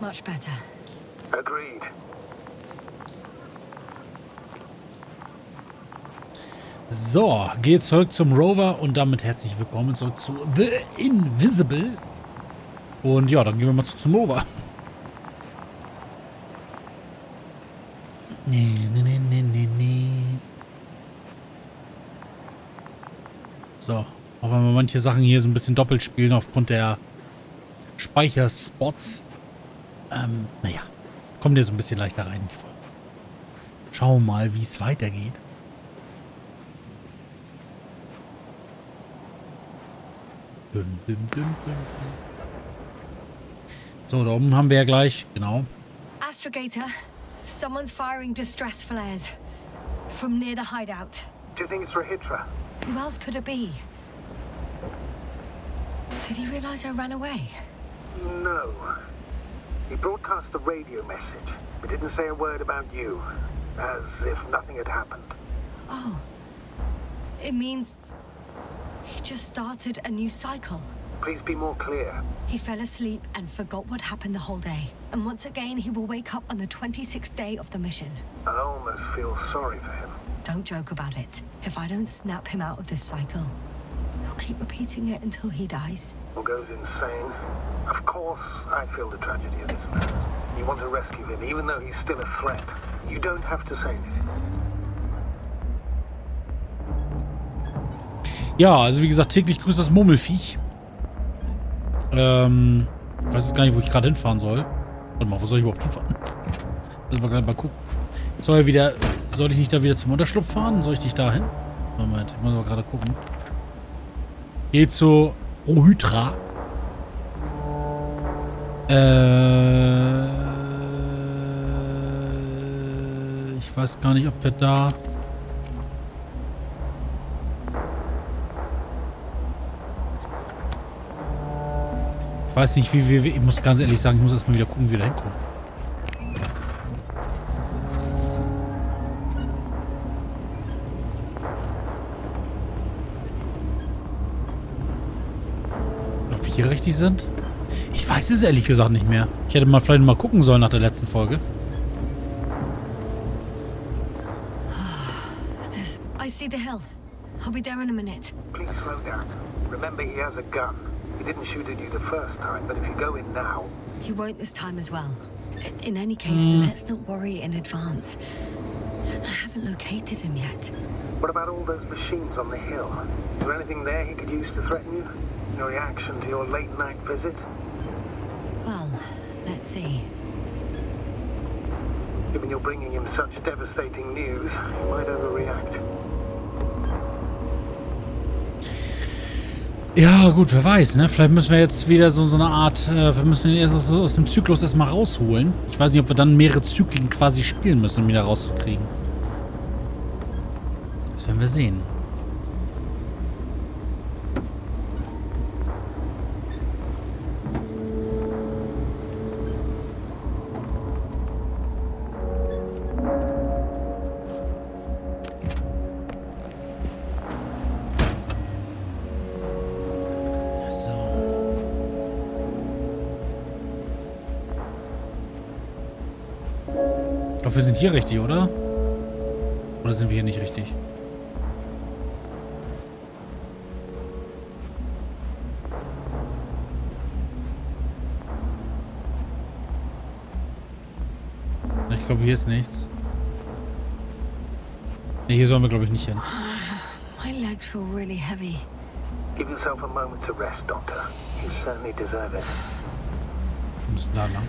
Much better. Agreed. So, geht zurück zum Rover und damit herzlich willkommen zurück zu The Invisible. Und ja, dann gehen wir mal zum Rover. Nee. So, auch wenn wir manche Sachen hier so ein bisschen doppelt spielen aufgrund der Speicherspots. Naja, kommt jetzt so ein bisschen leichter rein in die Folge. Schauen wir mal, wie es weitergeht. So, da oben haben wir ja gleich, genau. Astrogator, someone's firing distress flares from near the hideout. Do you think it's for Hydra? Who else could it be? Did he realize I ran away? No. He broadcast a radio message, but didn't say a word about you, as if nothing had happened. Oh, it means he just started a new cycle. Please be more clear. He fell asleep and forgot what happened the whole day. And once again, he will wake up on the 26th day of the mission. I almost feel sorry for him. Don't joke about it. If I don't snap him out of this cycle, he'll keep repeating it until he dies. Or goes insane. Of course, I feel the tragedy of this man. You want to rescue him, even though he's still a threat. You don't have to say anything. Ja, also wie gesagt, täglich grüßt das Murmelviech. Ich weiß jetzt gar nicht, wo ich gerade hinfahren soll. Warte mal, wo soll ich überhaupt hinfahren? Lass mal gleich mal gucken. Soll ich nicht da wieder zum Unterschlupf fahren? Soll ich nicht da hin? Moment, ich muss mal gerade gucken. Geht zu Hydra. Ich weiß gar nicht, ob wir da... Ich weiß nicht, wie wir... Ich muss ganz ehrlich sagen, ich muss erstmal wieder gucken, wie wir da hinkommen. Ob wir hier richtig sind? Ich weiß es ehrlich gesagt nicht mehr. Ich hätte mal vielleicht mal gucken sollen nach der letzten Folge. I see the hill. I'll be there in a minute. Please slow down. Remember, he has a gun. He didn't shoot at you the first time, but if you go in now... He won't this time as well. In any case, let's not worry in advance. I haven't located him yet. What about all those machines on the hill? Is there anything there he could use to threaten you? Your reaction to your late-night visit? Well, let's see. Given you're bringing him such devastating news, he might overreact. Ja, gut, wer weiß, ne? Vielleicht müssen wir jetzt wieder so eine Art, wir müssen ihn erst aus dem Zyklus erstmal rausholen. Ich weiß nicht, ob wir dann mehrere Zyklen quasi spielen müssen, um ihn da rauszukriegen. Das werden wir sehen. Ich glaube, wir sind hier richtig, oder? Oder sind wir hier nicht richtig? Ich glaube, hier ist nichts. Ne, hier sollen wir, glaube ich, nicht hin. My legs feel really heavy. Give yourself a moment to rest, Doctor. You certainly deserve it. Wir müssen da lang.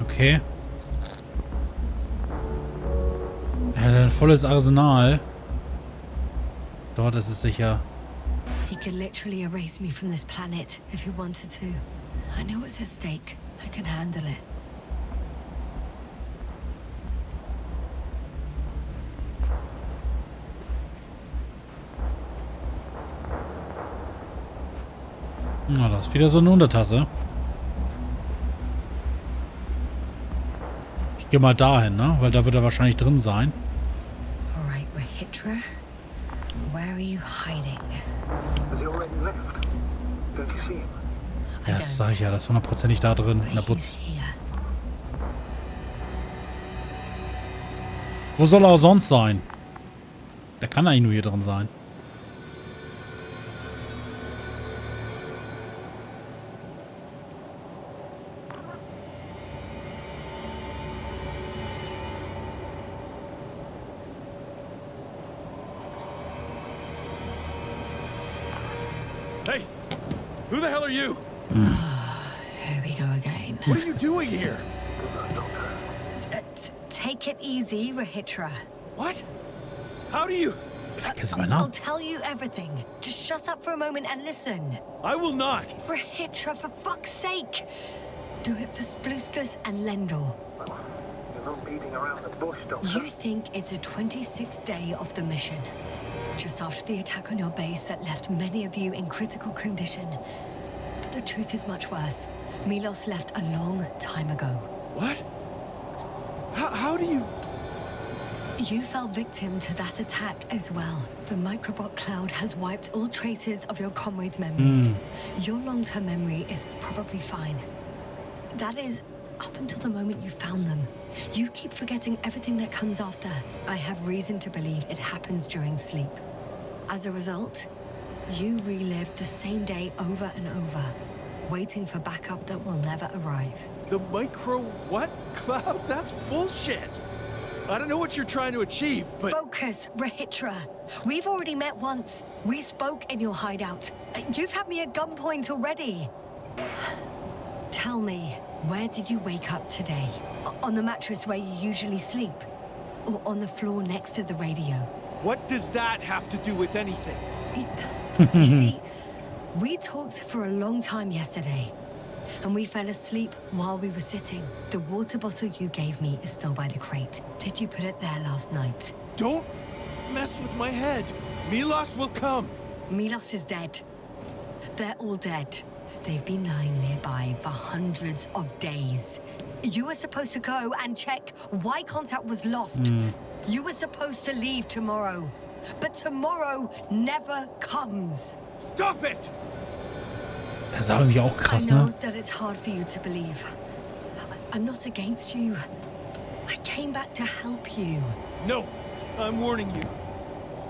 Okay. Er hat ein volles Arsenal. Dort ist es sicher. He could literally erase me from this planet if he wanted to. I know what's at stake. I can handle it. Na, das ist wieder so eine Untertasse. Ich gehe mal dahin, ne? Weil da wird er wahrscheinlich drin sein. Alright, we're Rahitra, where are you hiding? Has he already left? Don't you see him? Ja, das sag ich ja, das ist 100%ig da drin, in der Butz. Wo soll er auch sonst sein? Der kann eigentlich nur hier drin sein. Hey, who the hell are you? Here we go again. What are you doing here? Good luck, Doctor. Take it easy, Rahitra. What? How do you... Vergiss meinen I'll Namen. tell you everything. Just shut up for a moment and listen. I will not. Rahitra, for fuck's sake. Do it for Spluskas and Lendor. Well, you're not beating around the bush, Doctor. You think it's the 26th day of the mission. Just after the attack on your base that left many of you in critical condition. But the truth is much worse. Milos left a long time ago. What? How do you... You fell victim to that attack as well. The microbot cloud has wiped all traces of your comrades' memories. Your long-term memory is probably fine. That is, up until the moment you found them. You keep forgetting everything that comes after. I have reason to believe it happens during sleep. As a result, you relive the same day over and over, waiting for backup that will never arrive. The micro what? Cloud? That's bullshit. I don't know what you're trying to achieve, but... Focus, Rahitra. We've already met once. We spoke in your hideout. You've had me at gunpoint already. Tell me, where did you wake up today? On the mattress where you usually sleep? Or on the floor next to the radio? What does that have to do with anything? You see, we talked for a long time yesterday. And we fell asleep while we were sitting. The water bottle you gave me is still by the crate. Did you put it there last night? Don't mess with my head. Milos will come. Milos is dead. They're all dead. They've been lying nearby for hundreds of days. You were supposed to go and check why contact was lost. You were supposed to leave tomorrow. But tomorrow never comes. Stop it! Das ist irgendwie auch I krass, know ne? that it's hard for you to believe. I'm not against you. I came back to help you. No, I'm warning you.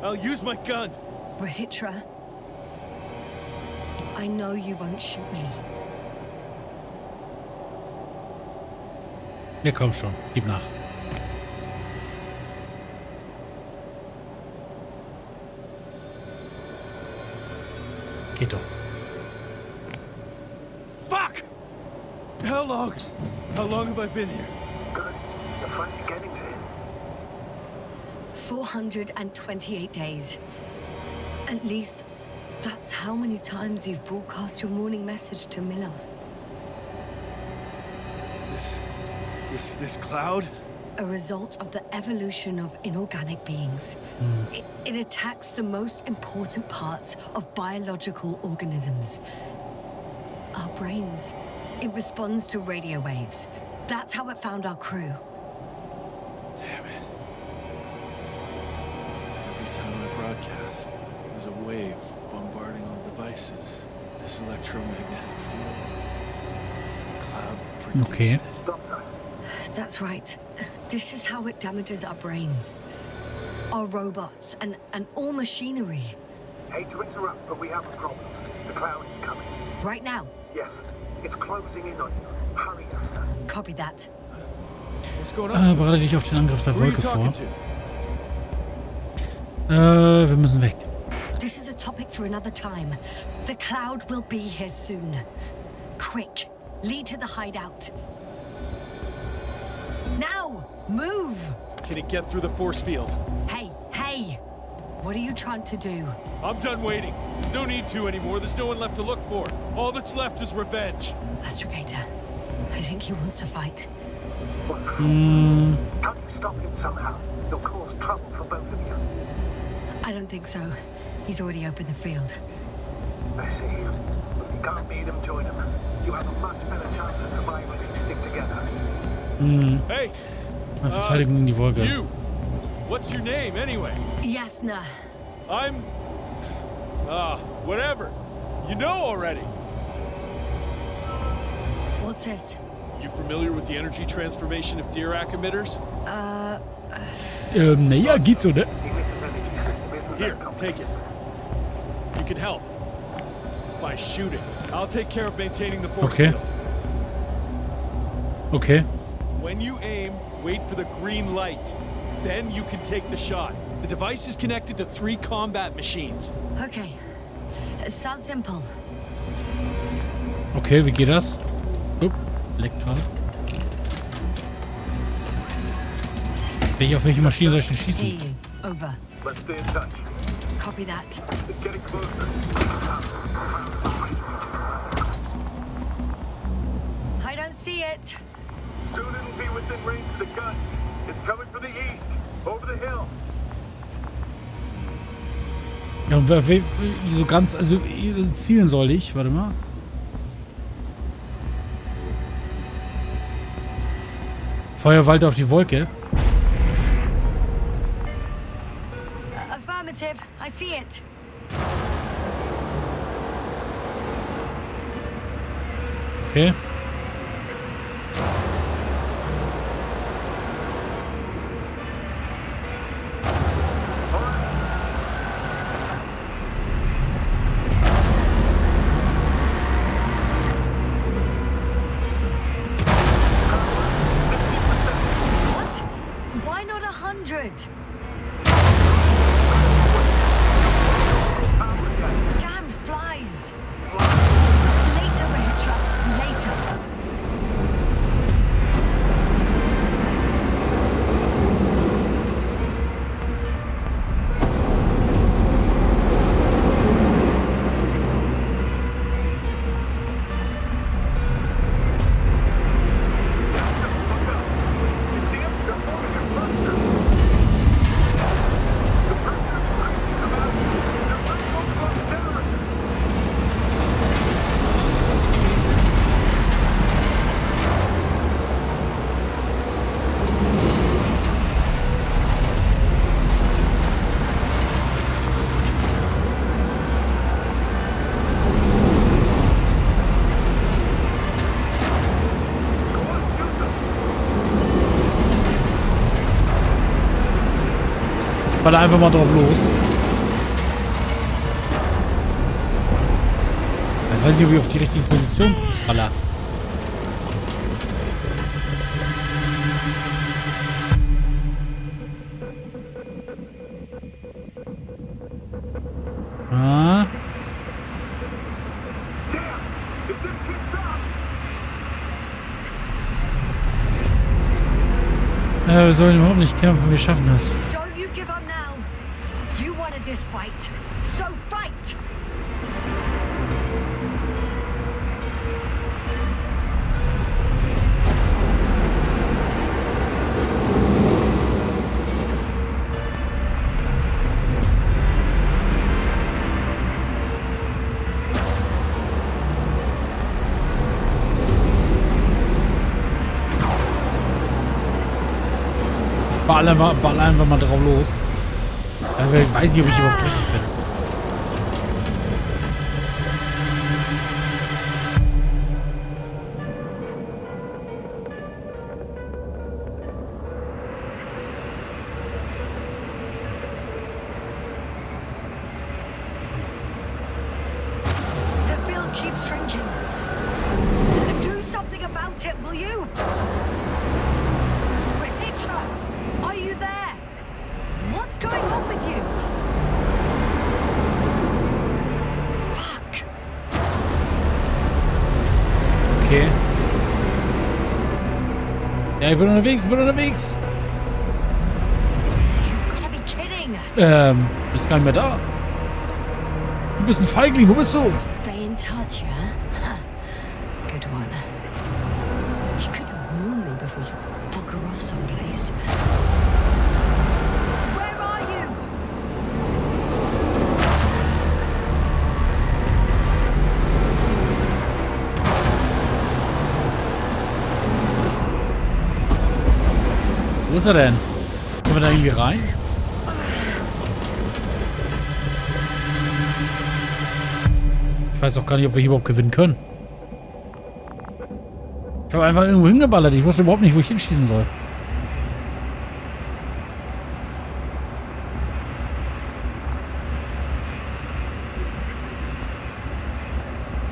I'll use my gun. Rahitra, I know you won't shoot me. Ja, komm schon. Gib nach. Geht doch. Fuck! How long have I been here? Good. You're finally getting to him. 428 days. At least, that's how many times you've broadcast your morning message to Milos. This cloud? A result of the evolution of inorganic beings. It attacks the most important parts of biological organisms. Our brains. It responds to radio waves. That's how it found our crew. Damn it. Every time I broadcast, it was a wave bombarding all devices. This electromagnetic field. The cloud produced Okay. it. Doctor, That's right. This is how it damages our brains. Our robots and all machinery. hate to interrupt, but we have a problem. The cloud is coming. Right now. Yes, it's closing in on you. Hurry, Yasna. Copy that. What's going on? Bereite dich auf den Angriff der Who are you Wolke talking vor. to? Wir müssen weg. This is a topic for another time. The cloud will be here soon. Quick, lead to the hideout. Now, move! Can it get through the force field? Hey, what are you trying to do? I'm done waiting. There's no need to anymore. There's no one left to look for. All that's left is revenge. Astrogator, I think he wants to fight. Can't you stop him somehow? You'll cause trouble for both of you. I don't think so. He's already opened the field. I see. You can't beat him, join him. You have a much better chance of survival if you stick together. Hey! Verteidigung in die Wolke. You! What's your name, anyway? Yasna. I'm... whatever. You know already. What's this? You familiar with the energy transformation of Dirac emitters? Naja, geht so, ne? The emitter's energy system isn't Here, that complex. take it. You can help. By shooting. I'll take care of maintaining the force Okay. field. Okay. When you aim, wait for the green light. Then you can take the shot. The device is connected to 3 combat machines. Okay. Sounds simple. Okay, wie geht das? Oh, leckt gerade. Auf welche Maschine soll ich denn Hear schießen? you. Over. Let's stay in touch. Copy that. It's getting closer. I don't see it. Soon it'll be within range of the gun. It's coming from the east, over the hill. Ja, und so ganz, also zielen soll ich, warte mal. Feuer weiter auf die Wolke. Affirmative. I see it. Okay. What? Why not 100? Damned flies. Later, Rahitra. Later. Baller einfach mal drauf los. Ich weiß nicht, ob ich auf die richtige Position baller. Ah. Wir sollen überhaupt nicht kämpfen, wir schaffen das. Don't you give up now. You wanted this fight. So fight! Ball einfach mal drauf los. Also ich weiß nicht, ob ich überhaupt richtig bin. The field keeps shrinking. Do something about it, will you? Rahitra, are you there? What's going on with you? Fuck. Okay. Ja, ich bin unterwegs. You've got to be kidding. Bist gar nicht mehr da. Du bist ein Feigling, wo bist du? Stay in touch, yeah? Huh. Good one. You could warn me before you bugger off someplace. Where are you? Wo ist er denn? Können wir da irgendwie rein? Ich weiß auch gar nicht, ob wir hier überhaupt gewinnen können. Ich habe einfach irgendwo hingeballert. Ich wusste überhaupt nicht, wo ich hinschießen soll.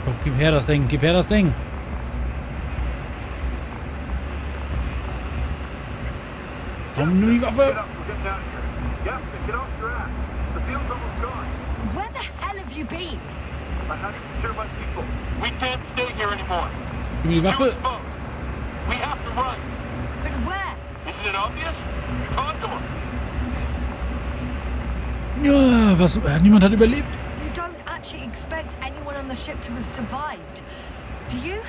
Oh, gib her das Ding. Gib her das Ding. Komm, nimm die Waffe. Where the hell have you been? We can't stay here anymore. Gib mir die Waffe. We have to run. But where? Isn't it obvious? Condor. Ja, was? Niemand hat überlebt. You don't actually expect anyone on the ship to have survived, do you?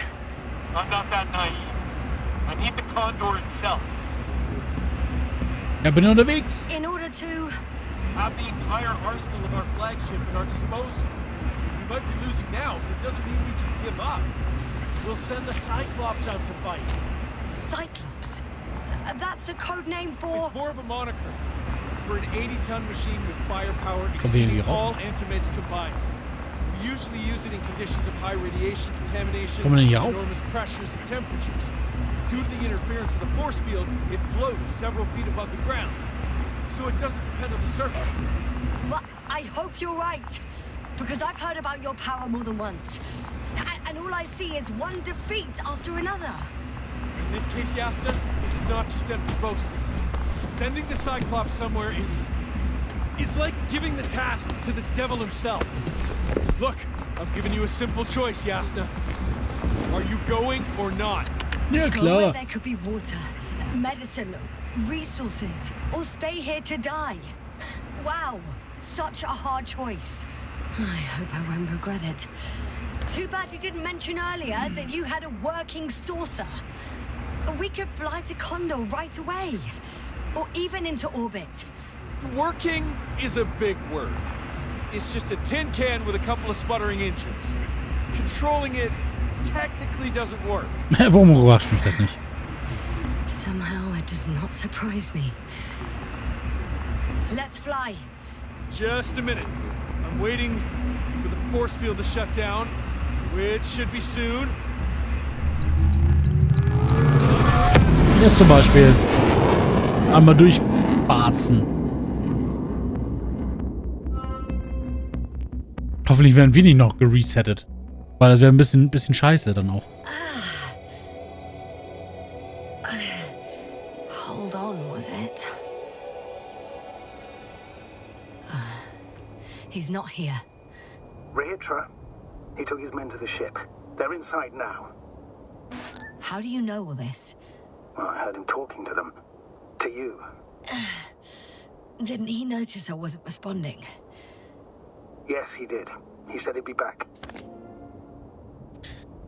I'm not that naive. I need the Condor itself. Ja, bin unterwegs. In order to... Have the entire arsenal of our flagship at our disposal. We might be losing now, but it doesn't mean we can give up. We'll send the Cyclops out to fight. Cyclops? That's a code name for... It's more of a moniker. We're an 80-ton machine with firepower wir exceeding hier rauf? all antimates combined. We usually use it in conditions of high radiation contamination, Kommen wir denn hier rauf? enormous pressures and temperatures. Due to the interference of the force field, it floats several feet above the ground. So it doesn't depend on the surface. Well, I hope you're right. Because I've heard about your power more than once. And all I see is one defeat after another. In this case, Yasna, it's not just empty boasting. Sending the Cyclops somewhere is like giving the task to the devil himself. Look, I'm giving you a simple choice, Yasna. Are you going or not? Ja, Go where klar. there could be water, medicine, resources, or stay here to die. Wow, such a hard choice. I hope I won't regret it. Too bad you didn't mention earlier that you had a working saucer. We could fly to Condor right away. Or even into orbit. Working is a big word. It's just a tin can with a couple of sputtering engines. Controlling it technically doesn't work. Warum überrascht mich das nicht? Somehow it does not surprise me. Let's fly. Just a minute. I'm waiting for the force field to shut down, which should be soon. Jetzt zum Beispiel. Einmal durchbarzen. Hoffentlich werden wir nicht noch geresettet. Weil das wäre ein bisschen scheiße dann auch. Hold on, was it? He's not here. Reitra, he took his men to the ship. They're inside now. How do you know all this? Well, I heard him talking to them. To you. Didn't he notice I wasn't responding? Yes, he did. He said he'd be back.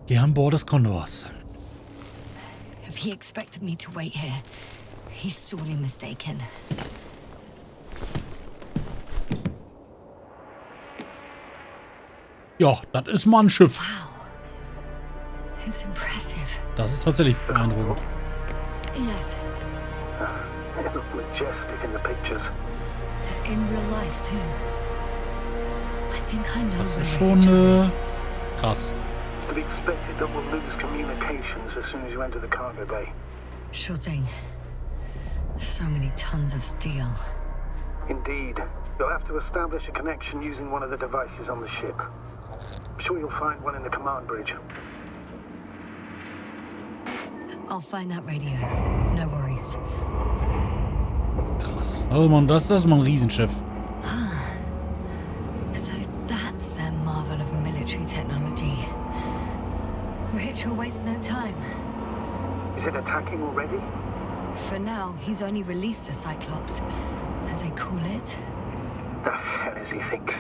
Geh an Bord des Kondors. If he expected me to wait here, he's sorely mistaken. Ja, das ist mal ein Schiff. Wow. It's impressive. Das ist tatsächlich beeindruckend. Yes, It looked majestic in the pictures. in real life too. I think I know Das where ist the schon hitch is. krass. It's to be expected that we'll lose communications as soon as you enter the cargo bay. Sure thing. So many tons of steel. Indeed. You'll have to establish a connection using one of the devices on the ship. I'm sure you'll find one in the command bridge. I'll find that radio. No worries. Krass. Also man, das ist mal ein Riesenschiff. So that's their marvel of military technology. Rich will waste no time. Is it attacking already? For now, he's only released a Cyclops, as they call it. The hell is he think?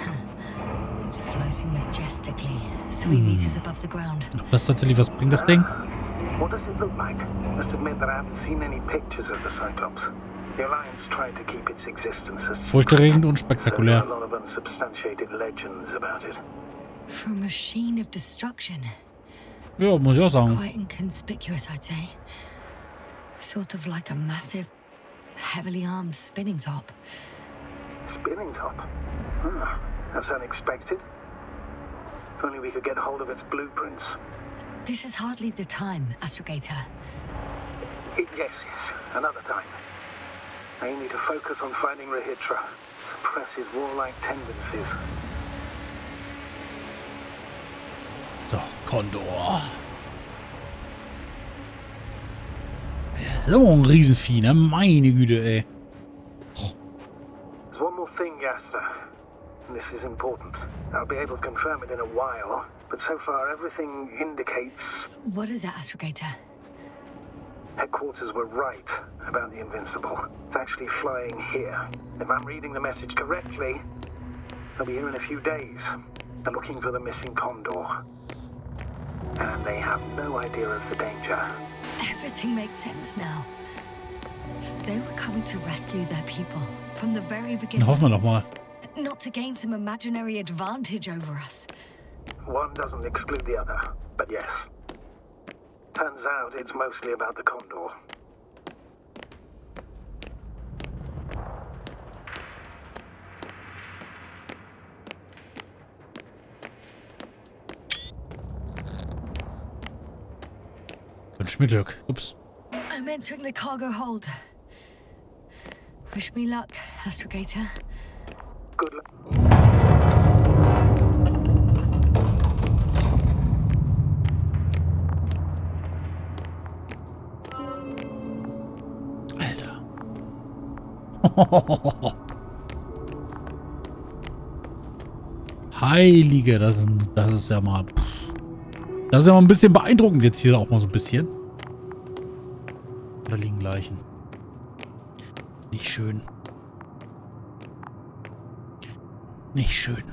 It's floating majestically, 3 meters above the ground. Ob das tatsächlich was bringt, das Ding? What does it look like? Must admit that I haven't seen any pictures of the Cyclops. The Alliance tried to keep its existence as Furchterregend und so there spektakulär. are a lot of unsubstantiated legends about it. For a machine of destruction. Ja, muss ich auch sagen. Quite inconspicuous, I'd say. Sort of like a massive, heavily armed spinning top. Spinning top? Ah, that's unexpected. If only we could get hold of its blueprints. This is hardly the time, Astrogator. Yes, another time. I need to focus on finding Rahitra, suppress his warlike tendencies. So, Kondor. Das ist aber ein Riesenvieh, ne? Meine Güte, ey. There's one more thing, Yasna. And this is important. I'll be able to confirm it in a while, but so far everything indicates... What is it, Astrogator? Headquarters were right about the Invincible. It's actually flying here. If I'm reading the message correctly, they'll be here in a few days. They're looking for the missing Condor. And they have no idea of the danger. Everything makes sense now. They were coming to rescue their people from the very beginning. Hoffen wir doch mal. Not to gain some imaginary advantage over us. One doesn't exclude the other, but yes. Turns out it's mostly about the Condor. Wünsch mir Glück. Ups. I'm entering the cargo hold. Wish me luck, Astrogator. Good luck. Alter. Heilige, das ist ja mal... Das ist ja mal ein bisschen beeindruckend jetzt hier auch mal so ein bisschen. Da liegen Leichen. Nicht schön. Nicht schön.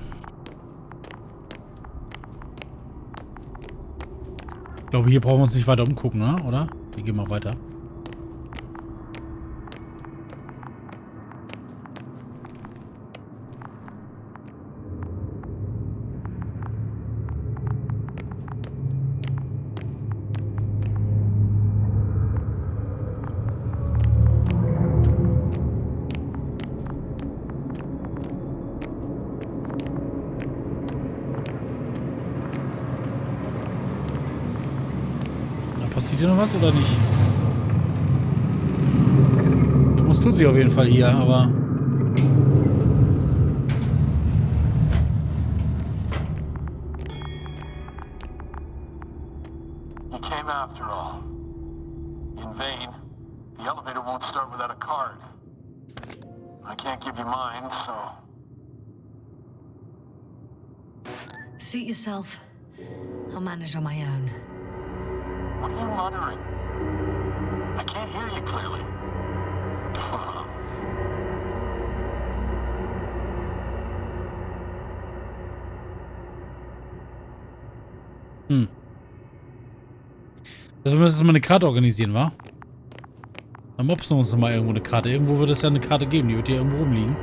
Ich glaube, hier brauchen wir uns nicht weiter umgucken, ne? Oder? Wir gehen mal weiter. Passiert hier noch was oder nicht? Irgendwas tut sich auf jeden Fall hier, aber... You came after all. In vain. The elevator won't start without a card. I can't give you mine, so... Suit yourself. I'll manage on my own. What are you muttering? I can't hear you clearly. Also wir müssen mal eine Karte organisieren, wa? Dann mobsen wir uns mal irgendwo eine Karte. Irgendwo wird es ja eine Karte geben, die wird hier irgendwo rumliegen.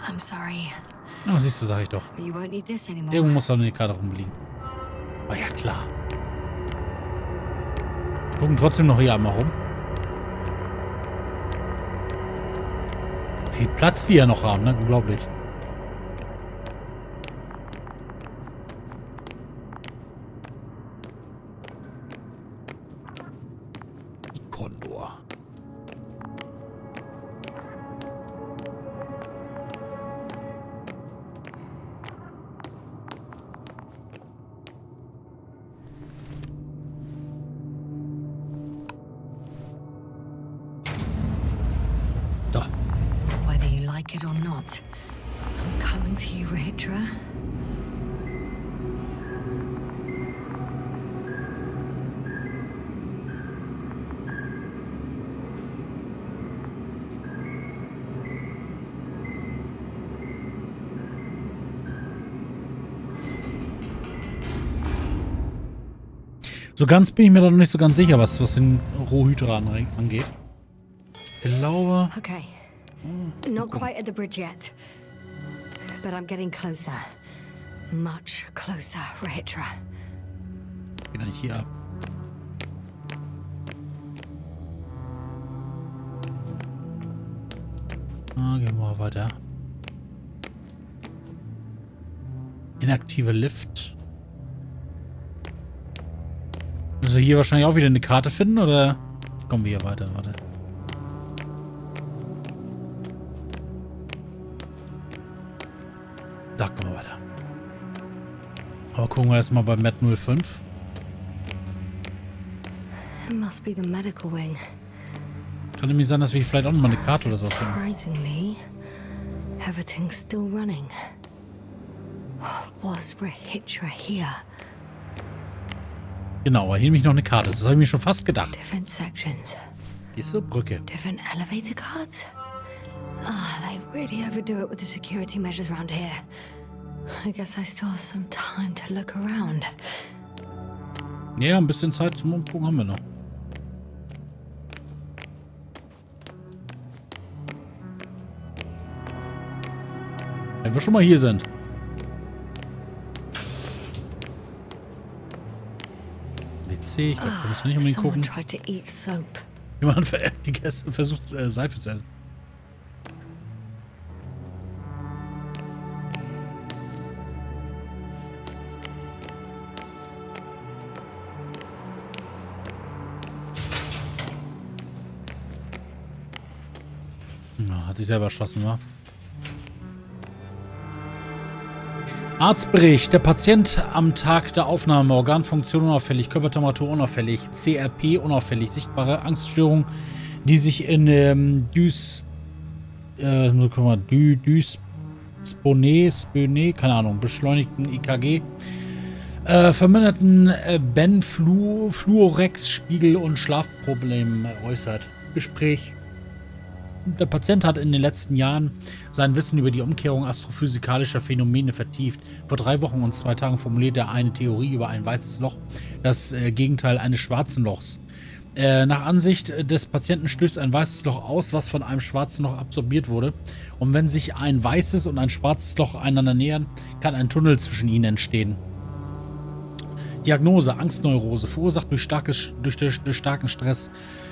I'm sorry. Na, siehst du, sag ich doch. But you won't need this anymore. Irgendwo muss da eine Karte rumliegen. Oh ja, klar. Gucken trotzdem noch hier einmal rum. Wie viel Platz die ja noch haben, ne? Unglaublich. Kondor. Da. Whether you like it or not, I'm coming to you, Rahitra. So ganz bin ich mir da noch nicht so ganz sicher, was den Rohhydra angeht. Ich glaube... Okay. Not quite at the bridge yet. But I'm getting closer. Much closer, Rahitra. Geht da nicht hier ab. Gehen wir mal weiter. Inaktive Lift. Also hier wahrscheinlich auch wieder eine Karte finden, oder? Kommen wir hier weiter, warte. Da kommen wir weiter. Aber gucken wir erstmal bei Met 05. It must be the medical wing. Kann nämlich sein, dass wir vielleicht auch nochmal eine Karte oder so finden. Surprisingly, everything's still running. Was Rahitra here? Genau, aber hier nämlich noch eine Karte. Das habe ich mir schon fast gedacht. Different sections. Diese Brücke. Different elevator cards. They really overdo it with the security measures around here. I guess I still have some time to look around. Ja, ein bisschen Zeit zum Umgucken haben wir noch. Wenn wir schon mal hier sind. WC, ich glaube, da müssen wir nicht unbedingt gucken. Someone tried to eat soap. Jemand versucht, Seife zu essen. Ja, hat sich selber erschossen, wa? Arztbericht. Der Patient am Tag der Aufnahme. Organfunktion unauffällig, Körpertemperatur unauffällig, CRP unauffällig, sichtbare Angststörung, die sich in Dyspone, keine Ahnung, beschleunigten EKG, verminderten Fluorex-Spiegel und Schlafproblemen äußert. Gespräch. Der Patient hat in den letzten Jahren sein Wissen über die Umkehrung astrophysikalischer Phänomene vertieft. Vor 3 Wochen und 2 Tagen formulierte er eine Theorie über ein weißes Loch, das Gegenteil eines schwarzen Lochs. Nach Ansicht des Patienten stößt ein weißes Loch aus, was von einem schwarzen Loch absorbiert wurde. Und wenn sich ein weißes und ein schwarzes Loch einander nähern, kann ein Tunnel zwischen ihnen entstehen. Diagnose: Angstneurose, verursacht durch starken Stress,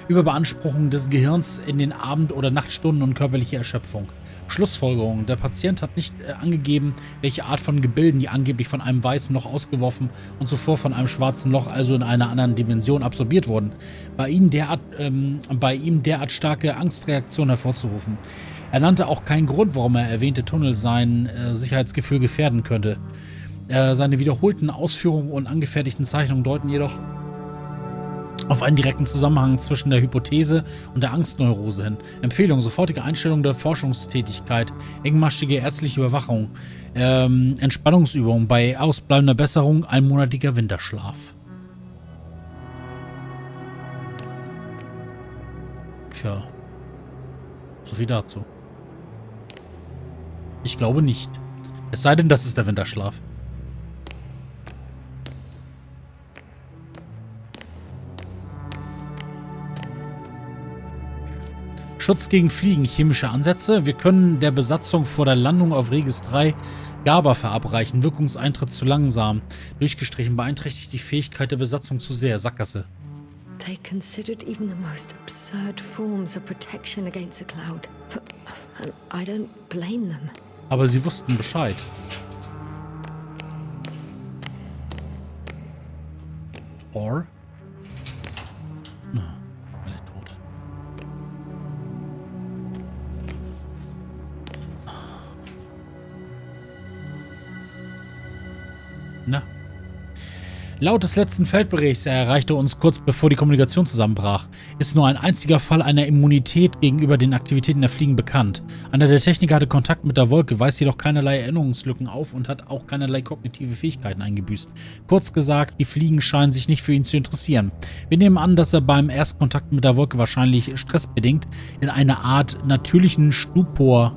Überbeanspruchung des Gehirns in den Abend- oder Nachtstunden und körperliche Erschöpfung. Schlussfolgerung: Der Patient hat nicht angegeben, welche Art von Gebilden die angeblich von einem weißen Loch ausgeworfen und zuvor von einem schwarzen Loch, also in einer anderen Dimension, absorbiert wurden. Bei ihm derart starke Angstreaktionen hervorzurufen. Er nannte auch keinen Grund, warum er erwähnte Tunnel sein Sicherheitsgefühl gefährden könnte. Seine wiederholten Ausführungen und angefertigten Zeichnungen deuten jedoch auf einen direkten Zusammenhang zwischen der Hypothese und der Angstneurose hin. Empfehlung: sofortige Einstellung der Forschungstätigkeit, engmaschige ärztliche Überwachung, Entspannungsübung, bei ausbleibender Besserung einmonatiger Winterschlaf. Tja, so viel dazu. Ich glaube nicht. Es sei denn, das ist der Winterschlaf. Schutz gegen Fliegen, chemische Ansätze. Wir können der Besatzung vor der Landung auf Regis III GABA verabreichen. Wirkungseintritt zu langsam. Durchgestrichen, beeinträchtigt die Fähigkeit der Besatzung zu sehr. Sackgasse. They considered even the most absurd forms of protection against the cloud. And I don't blame them. Aber sie wussten Bescheid. Or? Alle tot. Na. Laut des letzten Feldberichts, er erreichte uns kurz bevor die Kommunikation zusammenbrach, ist nur ein einziger Fall einer Immunität gegenüber den Aktivitäten der Fliegen bekannt. Einer der Techniker hatte Kontakt mit der Wolke, weist jedoch keinerlei Erinnerungslücken auf und hat auch keinerlei kognitive Fähigkeiten eingebüßt. Kurz gesagt, die Fliegen scheinen sich nicht für ihn zu interessieren. Wir nehmen an, dass er beim Erstkontakt mit der Wolke wahrscheinlich stressbedingt in einer Art natürlichen Stupor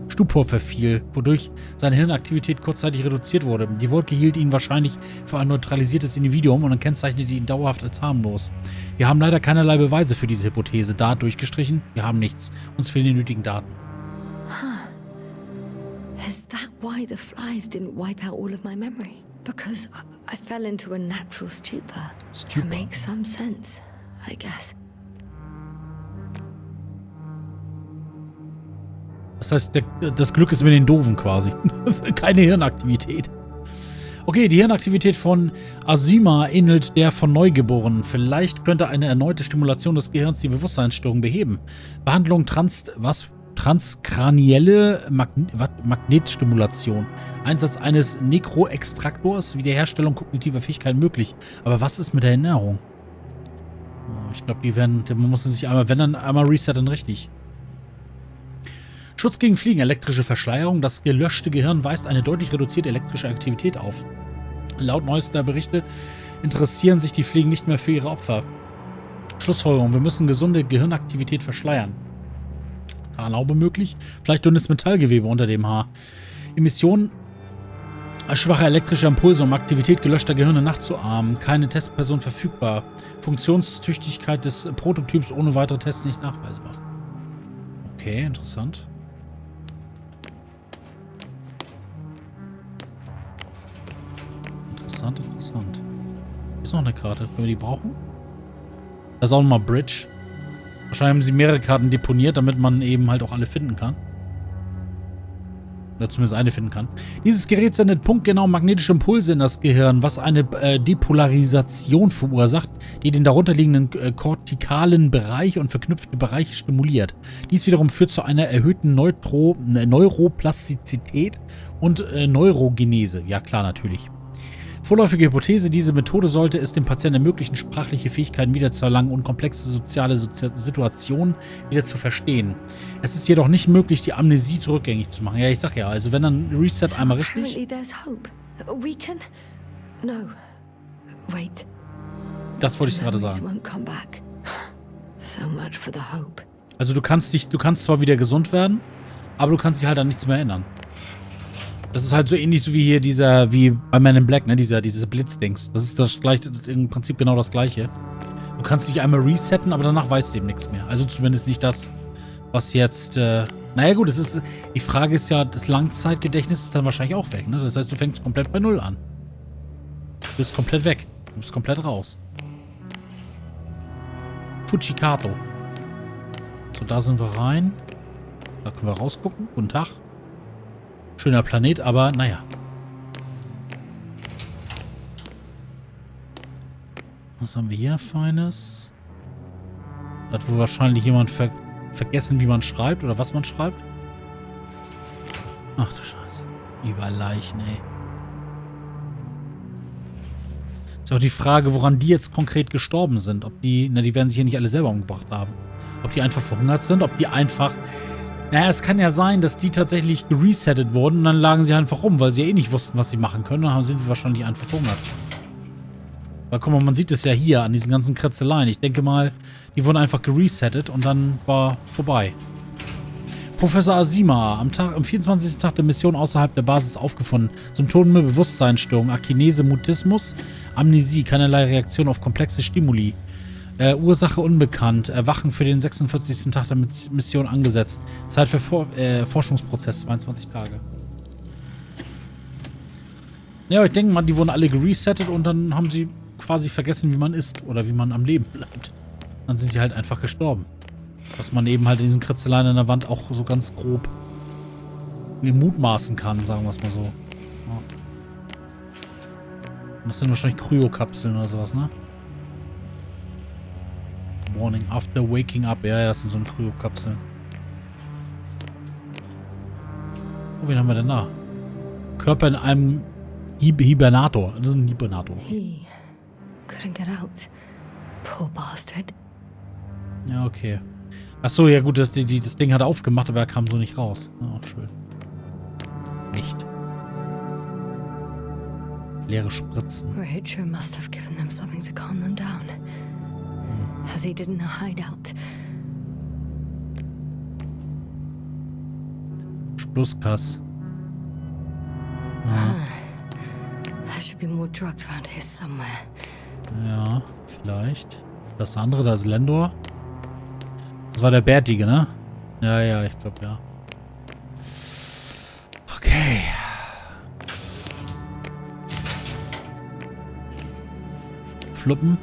Stupor verfiel, wodurch seine Hirnaktivität kurzzeitig reduziert wurde. Die Wolke hielt ihn wahrscheinlich für ein neutralisiertes Individuum und kennzeichnete ihn dauerhaft als harmlos. Wir haben leider keinerlei Beweise für diese Hypothese. Da durchgestrichen, wir haben nichts. Uns fehlen die nötigen Daten. Is that why the flies didn't wipe out all of my memory? Because I fell into a natural stupor. It makes some sense, I guess. Das heißt, das Glück ist mit den Doofen quasi. Keine Hirnaktivität. Okay, die Hirnaktivität von Asyma ähnelt der von Neugeborenen. Vielleicht könnte eine erneute Stimulation des Gehirns die Bewusstseinsstörung beheben. Behandlung transkranielle Magnetstimulation. Einsatz eines Nekroextraktors, Wiederherstellung kognitiver Fähigkeiten möglich. Aber was ist mit der Erinnerung? Oh, ich glaube, man muss sich einmal resetten, richtig. Schutz gegen Fliegen, elektrische Verschleierung. Das gelöschte Gehirn weist eine deutlich reduzierte elektrische Aktivität auf. Laut neuester Berichte interessieren sich die Fliegen nicht mehr für ihre Opfer. Schlussfolgerung, wir müssen gesunde Gehirnaktivität verschleiern. Tarnhaube möglich, vielleicht dünnes Metallgewebe unter dem Haar. Emissionen, schwache elektrische Impulse, um Aktivität gelöschter Gehirne nachzuahmen. Keine Testperson verfügbar. Funktionstüchtigkeit des Prototyps ohne weitere Tests nicht nachweisbar. Okay, interessant. Interessant. Hier ist noch eine Karte. Können wir die brauchen? Da ist auch nochmal Bridge. Wahrscheinlich haben sie mehrere Karten deponiert, damit man eben halt auch alle finden kann. Oder zumindest eine finden kann. Dieses Gerät sendet punktgenau magnetische Impulse in das Gehirn, was eine Depolarisation verursacht, die den darunterliegenden kortikalen Bereich und verknüpfte Bereiche stimuliert. Dies wiederum führt zu einer erhöhten Neuroplastizität und Neurogenese. Ja klar, natürlich. Vorläufige Hypothese, diese Methode sollte es dem Patienten ermöglichen, sprachliche Fähigkeiten wiederzuerlangen und komplexe soziale Situationen wieder zu verstehen. Es ist jedoch nicht möglich, die Amnesie rückgängig zu machen. Ja, ich sag ja, also wenn dann Reset einmal richtig... Das wollte ich gerade sagen. Also du kannst zwar wieder gesund werden, aber du kannst dich halt an nichts mehr erinnern. Das ist halt so ähnlich so wie hier wie bei Man in Black, ne, dieses Blitzdings. Das ist das gleiche, im Prinzip genau das gleiche. Du kannst dich einmal resetten, aber danach weißt du eben nichts mehr. Also zumindest nicht das, was jetzt, naja gut, die Frage ist ja, das Langzeitgedächtnis ist dann wahrscheinlich auch weg, ne? Das heißt, du fängst komplett bei Null an. Du bist komplett weg. Du bist komplett raus. Fujikato. So, da sind wir rein. Da können wir rausgucken. Guten Tag. Schöner Planet, aber naja. Was haben wir hier Feines? Hat wohl wahrscheinlich jemand vergessen, wie man schreibt oder was man schreibt. Ach du Scheiße. Über Leichen, ey. Ist auch die Frage, woran die jetzt konkret gestorben sind. Ob die, die werden sich hier nicht alle selber umgebracht haben. Ob die einfach verhungert sind, ob die einfach... Naja, es kann ja sein, dass die tatsächlich geresettet wurden und dann lagen sie einfach rum, weil sie ja eh nicht wussten, was sie machen können. Und dann sind sie wahrscheinlich einfach verhungert. Weil, guck mal, man sieht es ja hier an diesen ganzen Kritzeleien. Ich denke mal, die wurden einfach geresettet und dann war vorbei. Professor Asyma, am 24. Tag der Mission außerhalb der Basis aufgefunden. Symptome Bewusstseinsstörung, Akinese, Mutismus, Amnesie, keinerlei Reaktion auf komplexe Stimuli. Ursache unbekannt. Erwachen für den 46. Tag der Mission angesetzt. Zeit für Forschungsprozess 22 Tage. Ja, ich denke mal, die wurden alle geresettet und dann haben sie quasi vergessen, wie man ist oder wie man am Leben bleibt. Dann sind sie halt einfach gestorben. Was man eben halt in diesen Kritzeleien an der Wand auch so ganz grob mutmaßen kann, sagen wir es mal so. Ja. Und das sind wahrscheinlich Kryokapseln oder sowas, ne? Morning after waking up. Ja, das sind so eine Kryokapseln. Oh, wen haben wir denn da? Körper in einem Hibernator. Das ist ein Hibernator. He couldn't get out. Poor bastard. Ja, okay. Achso, ja gut, das Ding hat aufgemacht, aber er kam so nicht raus. Ja, auch schön. Nicht. Leere Spritzen. Rachel must have given them something to calm them down. As he did in a hideout. Los, Kass. Ja. There should be more drugs around here somewhere. Ja, vielleicht. Das andere, das ist Lendor. Das war der Bärtige, ne? Ja, ich glaube, ja. Okay. Fluppen.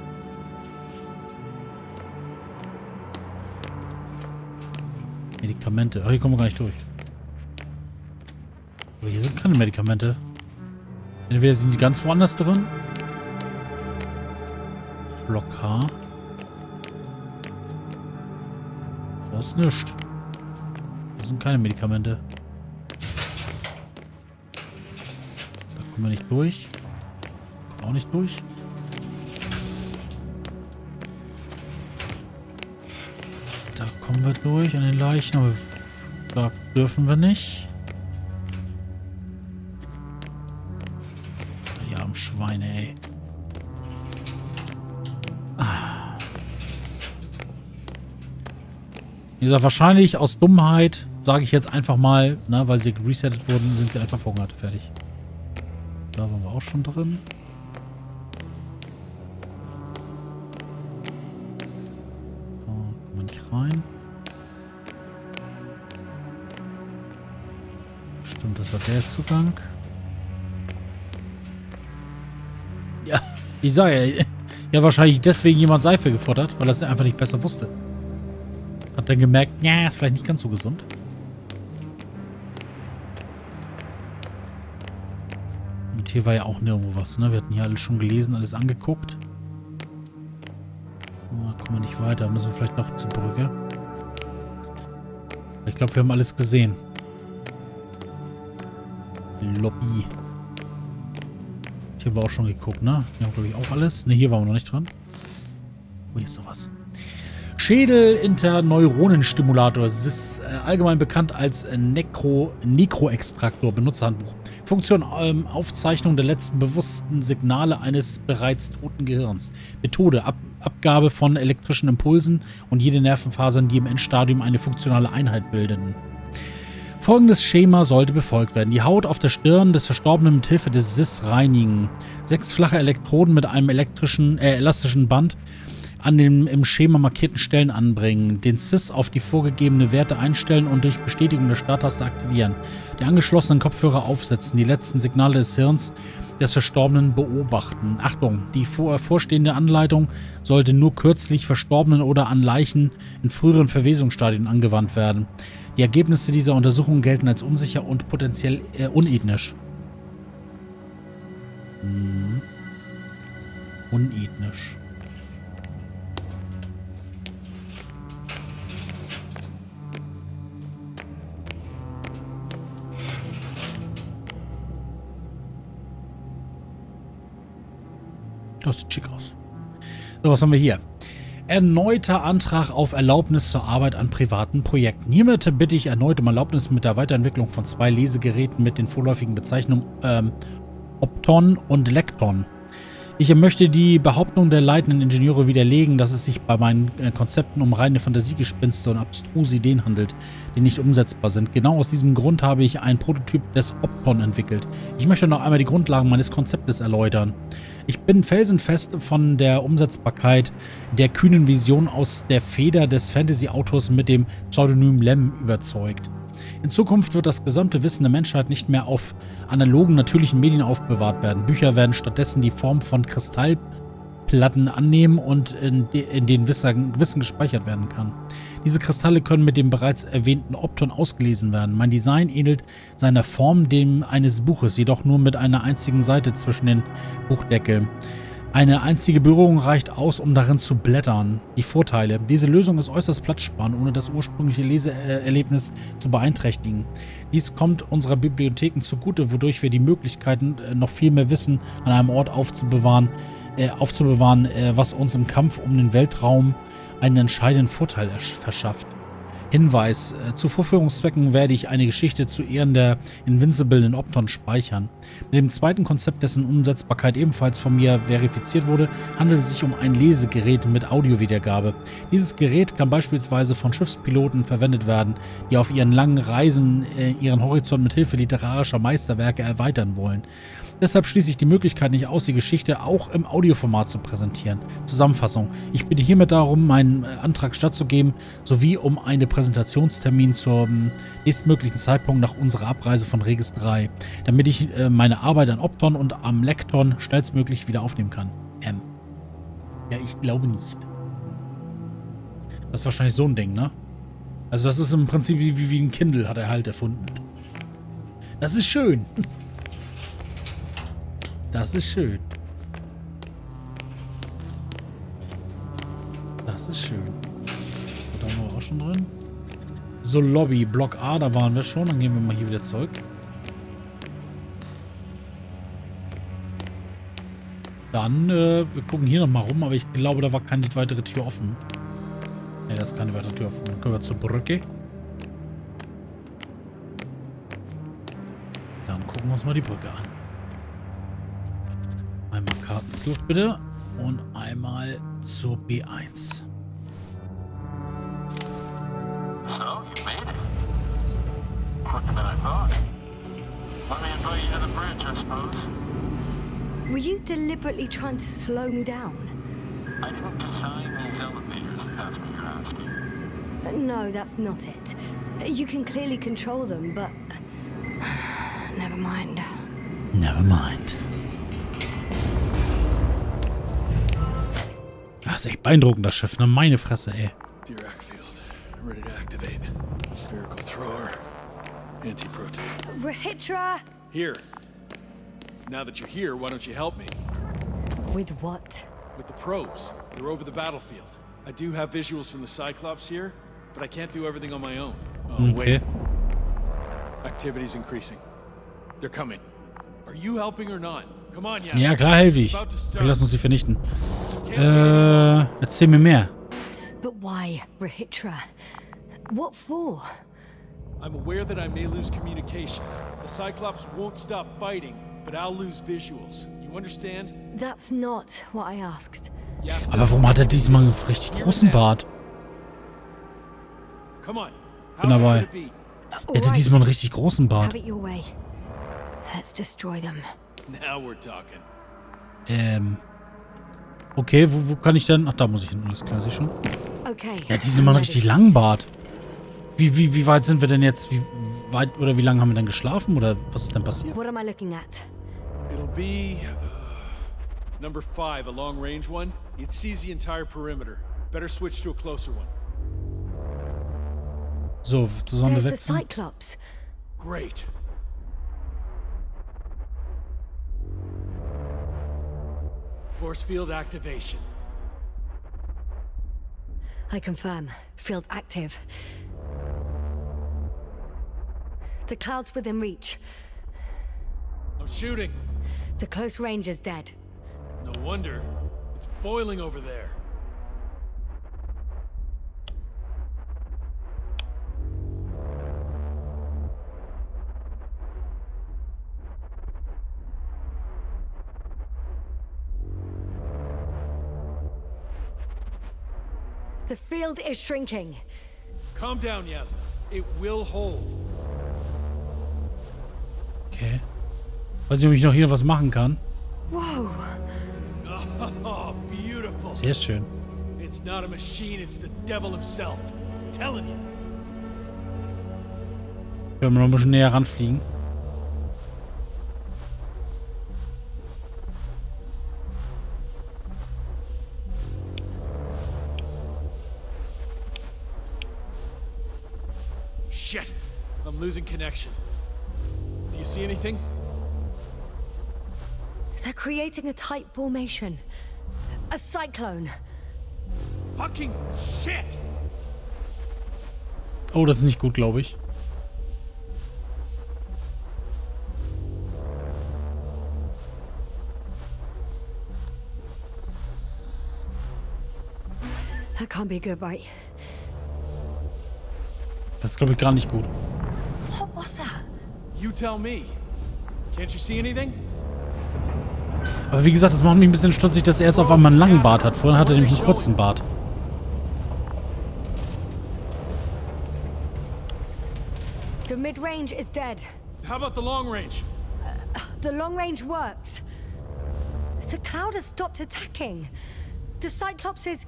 Medikamente. Oh, hier kommen wir gar nicht durch. Aber hier sind keine Medikamente. Entweder sind die ganz woanders drin. Block H. Das ist nichts. Das sind keine Medikamente. Da kommen wir nicht durch. Auch nicht durch. Da kommen wir durch an den Leichen, aber da dürfen wir nicht. Die armen Schweine, ey. Wie gesagt, wahrscheinlich aus Dummheit, sage ich jetzt einfach mal, ne, weil sie geresettet wurden, sind sie einfach verhungert. Fertig. Da waren wir auch schon drin. So, kommen wir nicht rein. Stimmt, das war der Zugang. Ja, ich sage ja, wahrscheinlich deswegen jemand Seife gefuttert, weil er es einfach nicht besser wusste. Hat dann gemerkt, ja, ist vielleicht nicht ganz so gesund. Und hier war ja auch nirgendwo was, ne? Wir hatten hier alles schon gelesen, alles angeguckt. Oh, da kommen wir nicht weiter. Müssen wir vielleicht noch zur Brücke. Ich glaube, wir haben alles gesehen. Lobby. Hier haben wir auch schon geguckt, ne? Hier haben wir, glaube ich, auch alles. Ne, hier waren wir noch nicht dran. Oh, hier ist noch was. Schädel-Interneuronenstimulator. Es ist allgemein bekannt als Nekroextraktor, Benutzerhandbuch. Funktion: Aufzeichnung der letzten bewussten Signale eines bereits toten Gehirns. Methode: Abgabe von elektrischen Impulsen und jede Nervenfasern, die im Endstadium eine funktionale Einheit bilden. Folgendes Schema sollte befolgt werden. Die Haut auf der Stirn des Verstorbenen mit Hilfe des SIS reinigen. 6 flache Elektroden mit einem elastischen Band an den im Schema markierten Stellen anbringen, den SIS auf die vorgegebene Werte einstellen und durch Bestätigung der Starttaste aktivieren. Die angeschlossenen Kopfhörer aufsetzen, die letzten Signale des Hirns des Verstorbenen beobachten. Achtung, die vorstehende Anleitung sollte nur kürzlich Verstorbenen oder an Leichen in früheren Verwesungsstadien angewandt werden. Die Ergebnisse dieser Untersuchung gelten als unsicher und potenziell unethnisch. Unethnisch. Das sieht schick aus. So, was haben wir hier? Erneuter Antrag auf Erlaubnis zur Arbeit an privaten Projekten. Hiermit bitte ich erneut um Erlaubnis mit der Weiterentwicklung von 2 Lesegeräten mit den vorläufigen Bezeichnungen Opton und Lekton. Ich möchte die Behauptung der leitenden Ingenieure widerlegen, dass es sich bei meinen Konzepten um reine Fantasiegespinste und abstruse Ideen handelt, die nicht umsetzbar sind. Genau aus diesem Grund habe ich einen Prototyp des Opton entwickelt. Ich möchte noch einmal die Grundlagen meines Konzeptes erläutern. Ich bin felsenfest von der Umsetzbarkeit der kühnen Vision aus der Feder des Fantasy-Autors mit dem Pseudonym Lem überzeugt. In Zukunft wird das gesamte Wissen der Menschheit nicht mehr auf analogen, natürlichen Medien aufbewahrt werden. Bücher werden stattdessen die Form von Kristallplatten annehmen und in denen Wissen gespeichert werden kann. Diese Kristalle können mit dem bereits erwähnten Opton ausgelesen werden. Mein Design ähnelt seiner Form dem eines Buches, jedoch nur mit einer einzigen Seite zwischen den Buchdeckeln. Eine einzige Berührung reicht aus, um darin zu blättern. Die Vorteile: Diese Lösung ist äußerst platzsparend, ohne das ursprüngliche Leseerlebnis zu beeinträchtigen. Dies kommt unserer Bibliotheken zugute, wodurch wir die Möglichkeiten, noch viel mehr Wissen an einem Ort aufzubewahren, was uns im Kampf um den Weltraum einen entscheidenden Vorteil verschafft. Hinweis. Zu Vorführungszwecken werde ich eine Geschichte zu Ehren der Invincible in Opton speichern. Mit dem zweiten Konzept, dessen Umsetzbarkeit ebenfalls von mir verifiziert wurde, handelt es sich um ein Lesegerät mit Audiowiedergabe. Dieses Gerät kann beispielsweise von Schiffspiloten verwendet werden, die auf ihren langen Reisen ihren Horizont mit Hilfe literarischer Meisterwerke erweitern wollen. Deshalb schließe ich die Möglichkeit nicht aus, die Geschichte auch im Audioformat zu präsentieren. Zusammenfassung. Ich bitte hiermit darum, meinen Antrag stattzugeben, sowie um einen Präsentationstermin zum nächstmöglichen Zeitpunkt nach unserer Abreise von Regis III, damit ich meine Arbeit an Opton und am Lekton schnellstmöglich wieder aufnehmen kann. Ja, ich glaube nicht. Das ist wahrscheinlich so ein Ding, ne? Also das ist im Prinzip wie ein Kindle, hat er halt erfunden. Das ist schön. Das ist schön. Das ist schön. Da waren wir auch schon drin. So, Lobby, Block A, da waren wir schon. Dann gehen wir mal hier wieder zurück. Dann, wir gucken hier nochmal rum, aber ich glaube, da war keine weitere Tür offen. Ne, da ist keine weitere Tür offen. Dann können wir zur Brücke. Dann gucken wir uns mal die Brücke an. Einmal Kartensluch bitte und einmal zur B1. So, you made it. Quicker than I thought. Let me invite you to the bridge, I suppose. Were you deliberately trying to slow me down? I didn't design these elevators, if that's what you're asking. No, that's not it. You can clearly control them, but... Never mind. Never mind. Das ist echt beeindruckend, das Schiff, ne? Meine Fresse, ey. Dirac field, ready to activate. Spherical thrower, anti-proton. Rahitra! Here. Now that you're here, why don't you help me? With what? With the probes. They're over the battlefield. I do have visuals from the Cyclops here, but I can't do everything on my own. Oh, Okay. wait. Activity's increasing. They're coming. Are you helping or not? Come on, Yasna. Ja, klar helfe ich. Okay, lass uns sie vernichten. Erzähl mir mehr. But why, Rahitra? What for? I'm aware that I may lose communications. The Cyclops won't stop fighting, but I'll lose visuals. You understand? That's not what I asked. Yasna, Aber warum hat er diesmal einen richtig großen Bart? come on. Bin How's it dabei. gonna be? Er hatte diesmal einen richtig großen Bart. Have it your way. Let's destroy them. Now we're talking. Okay, wo kann ich denn? Ach, da muss ich hin. Alles klar, sehe ich schon. Okay. Ja, diesmal einen richtig langen Bart. Wie weit sind wir denn jetzt? Wie weit oder wie lange haben wir denn geschlafen? Oder was ist denn passiert? What am I looking at? It'll be number 5, a long-range one. It sees the entire perimeter. Better switch to a closer one. So, zusammen There's the wechseln. Cyclops. Great. Force field activation. I confirm. Field active. The cloud's within reach. I'm shooting. The close range is dead. No wonder. It's boiling over there. The field is shrinking. Calm down, Yasna. It will hold. Okay. Weiß nicht, ob ich noch hier was machen kann. Whoa! Oh, beautiful. Sehr schön. It's not a machine, it's the devil himself. I'm telling you. Können wir noch ein bisschen näher ranfliegen. Shit! I'm losing connection. Do you see anything? They're creating a tight formation. A cyclone. Fucking shit! Oh, das ist nicht gut, glaube ich. That can't be good, right? Das ist, glaube ich, gar nicht gut. What was that? You tell me. Can't you see anything? Aber wie gesagt, das macht mich ein bisschen stutzig, dass er jetzt auf einmal einen langen Bart hat. Vorhin hatte er nämlich einen kurzen Bart. The mid-range is dead. How about the long range? The long range works. The cloud has stopped attacking. The Cyclops is...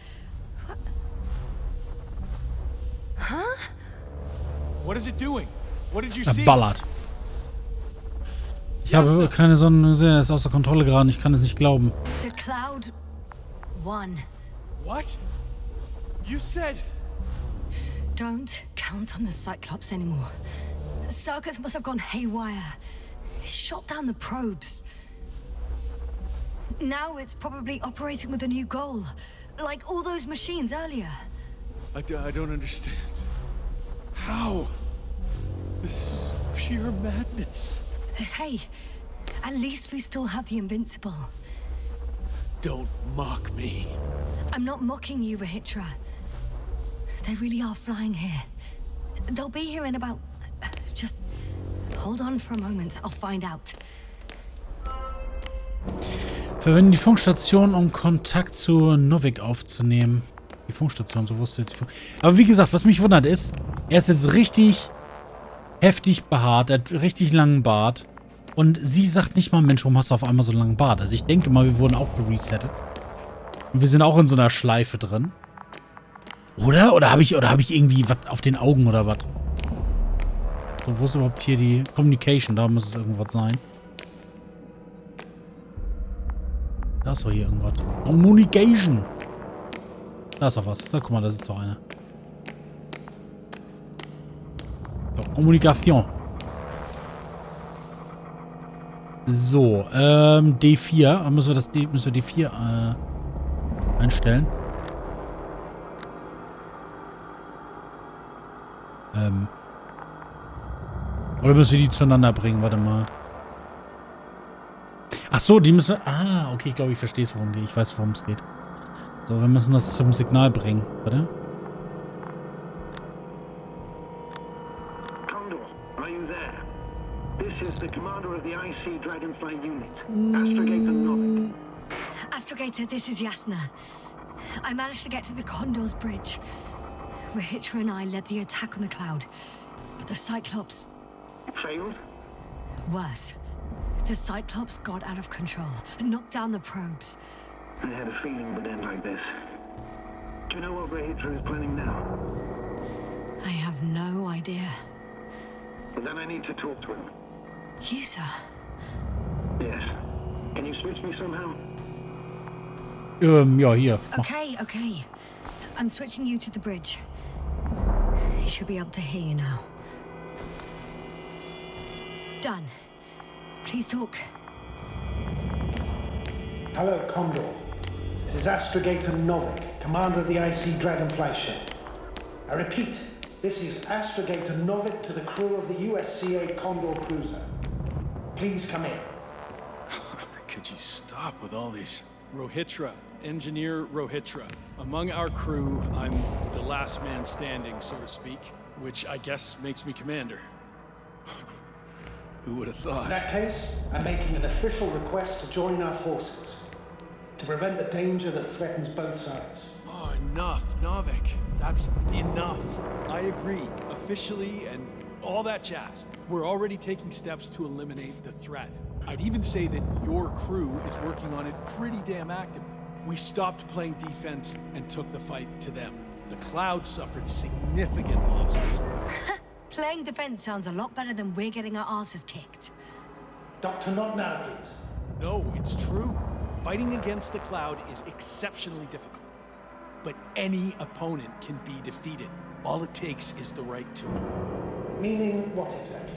Huh? What is it doing? What did you Er see? ballert. Ich habe keine Sonne gesehen, er ist außer Kontrolle geraten. Ich kann es nicht glauben. The cloud won. What? You said... Don't count on the Cyclops anymore. Circus must have gone haywire. It shot down the probes. Now it's probably operating with a new goal. Like all those machines earlier. I don't understand. How? This is pure madness. Hey, at least we still have the Invincible. Don't mock me. I'm not mocking you, Rahitra. They really are flying here. They'll be here in about... Just hold on for a moment. I'll find out. Verwenden die Funkstation, um Kontakt zu Novik aufzunehmen. Die Funkstation, so wusste ich. Aber wie gesagt, was mich wundert ist, er ist jetzt richtig heftig behaart, er hat einen richtig langen Bart. Und sie sagt nicht mal, Mensch, warum hast du auf einmal so einen langen Bart? Also ich denke mal, wir wurden auch geresettet. Und wir sind auch in so einer Schleife drin. Oder? Oder habe ich irgendwie was auf den Augen oder was? So, wo ist überhaupt hier die Communication? Da muss es irgendwas sein. Da ist doch hier irgendwas. Communication. Da ist doch was. Da, guck mal, da sitzt doch einer. So, Kommunikation. So, D4. Müssen wir D4 einstellen. Oder müssen wir die zueinander bringen? Warte mal. Ach so, die müssen wir... Ah, okay, ich glaube, ich verstehe es, worum es geht. Ich weiß, worum es geht. So, wir müssen das zum Signal bringen. Warte. Condor, are you there? This is the commander of the IC Dragonfly unit, Astrogator Novik. Astrogator, this is Yasna. I managed to get to the Condor's bridge. Rahitra and I led the attack on the cloud. But the Cyclops... Failed? Worse. The Cyclops got out of control and knocked down the probes. I had a feeling it would end like this. Do you know what Rahitra is planning now? I have no idea. Well, then I need to talk to him. You, sir? Yes. Can you switch me somehow? Ja, hier. Mach. Okay. I'm switching you to the bridge. He should be able to hear you now. Done. Please talk. Hello, Condor. This is Astrogator Novik, commander of the IC Dragonfly ship. I repeat, this is Astrogator Novik to the crew of the USCA Condor cruiser. Please come in. Could you stop with all these? Rahitra, Engineer Rahitra. Among our crew, I'm the last man standing, so to speak, which I guess makes me commander. Who would have thought? In that case, I'm making an official request to join our forces to prevent the danger that threatens both sides. Oh, enough, Novik. That's enough. I agree, officially and all that jazz. We're already taking steps to eliminate the threat. I'd even say that your crew is working on it pretty damn actively. We stopped playing defense and took the fight to them. The cloud suffered significant losses. Playing defense sounds a lot better than we're getting our asses kicked. Doctor, not now, please. No, it's true. Fighting against the cloud is exceptionally difficult. But any opponent can be defeated. All it takes is the right tool. Meaning what exactly?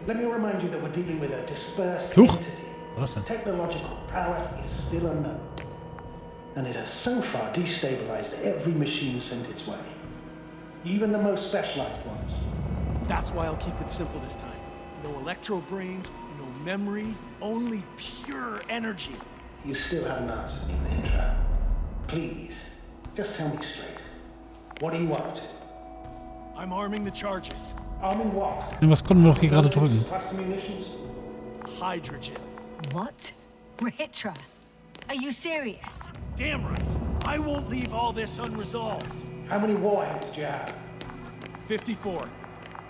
Let me remind you that we're dealing with a dispersed Hoch. entity. Was denn? Technological prowess is still unknown. And it has so far destabilized every machine sent its way. Even the most specialized ones. That's why I'll keep it simple this time. No electro brains, no memory, only pure energy. You still haven't answered me, Rahitra. Please, just tell me straight. What are you up to? I'm arming the charges. Arming what? Ja, was konnten wir doch hier gerade drücken? Cluster munitions? Hydrogen. What? Rahitra? Are you serious? Damn right. I won't leave all this unresolved. How many warheads do you have? 54.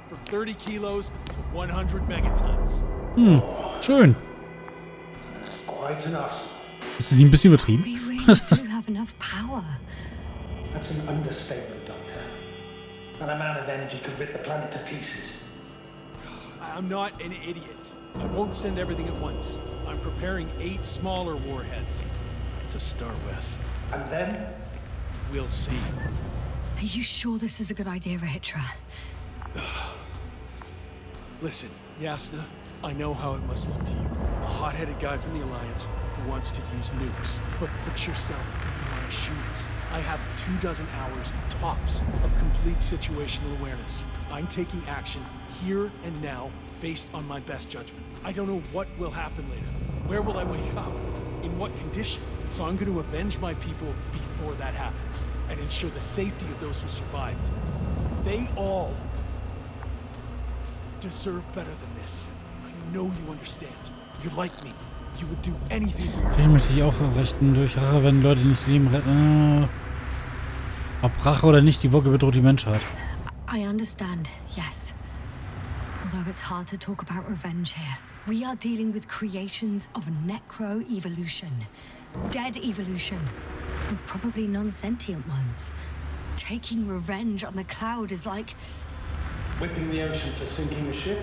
From 30 kilos to 100 megatons. Schön. That's quite an arsenal. Ist das nicht ein bisschen übertrieben? We really do have enough power. That's an understatement, Doctor. That amount of energy could rip the planet to pieces. I'm not an idiot. I won't send everything at once. I'm preparing 8 smaller warheads to start with. And then? We'll see. Are you sure this is a good idea, Rahitra? Listen, Yasna, I know how it must look to you. A hot-headed guy from the Alliance who wants to use nukes. But put yourself in my shoes. I have 24 hours tops of complete situational awareness. I'm taking action here and now based on my best judgment. I don't know what will happen later. Where will I wake up? In what condition? So I'm going to avenge my people before that happens and ensure the safety of those who survived. They all deserve better than this. I know you understand. You're like me. You would do anything for your Vielleicht möchte ich auch rechten durch Rache, wenn Leute nicht Leben retten. Ob Rache oder nicht, die Wolke bedroht die Menschheit. I understand, yes. Although it's hard to talk about revenge here. We are dealing with creations of necro-evolution. Dead evolution. And probably non-sentient ones. Taking revenge on the cloud is like... Whipping the ocean for sinking a ship?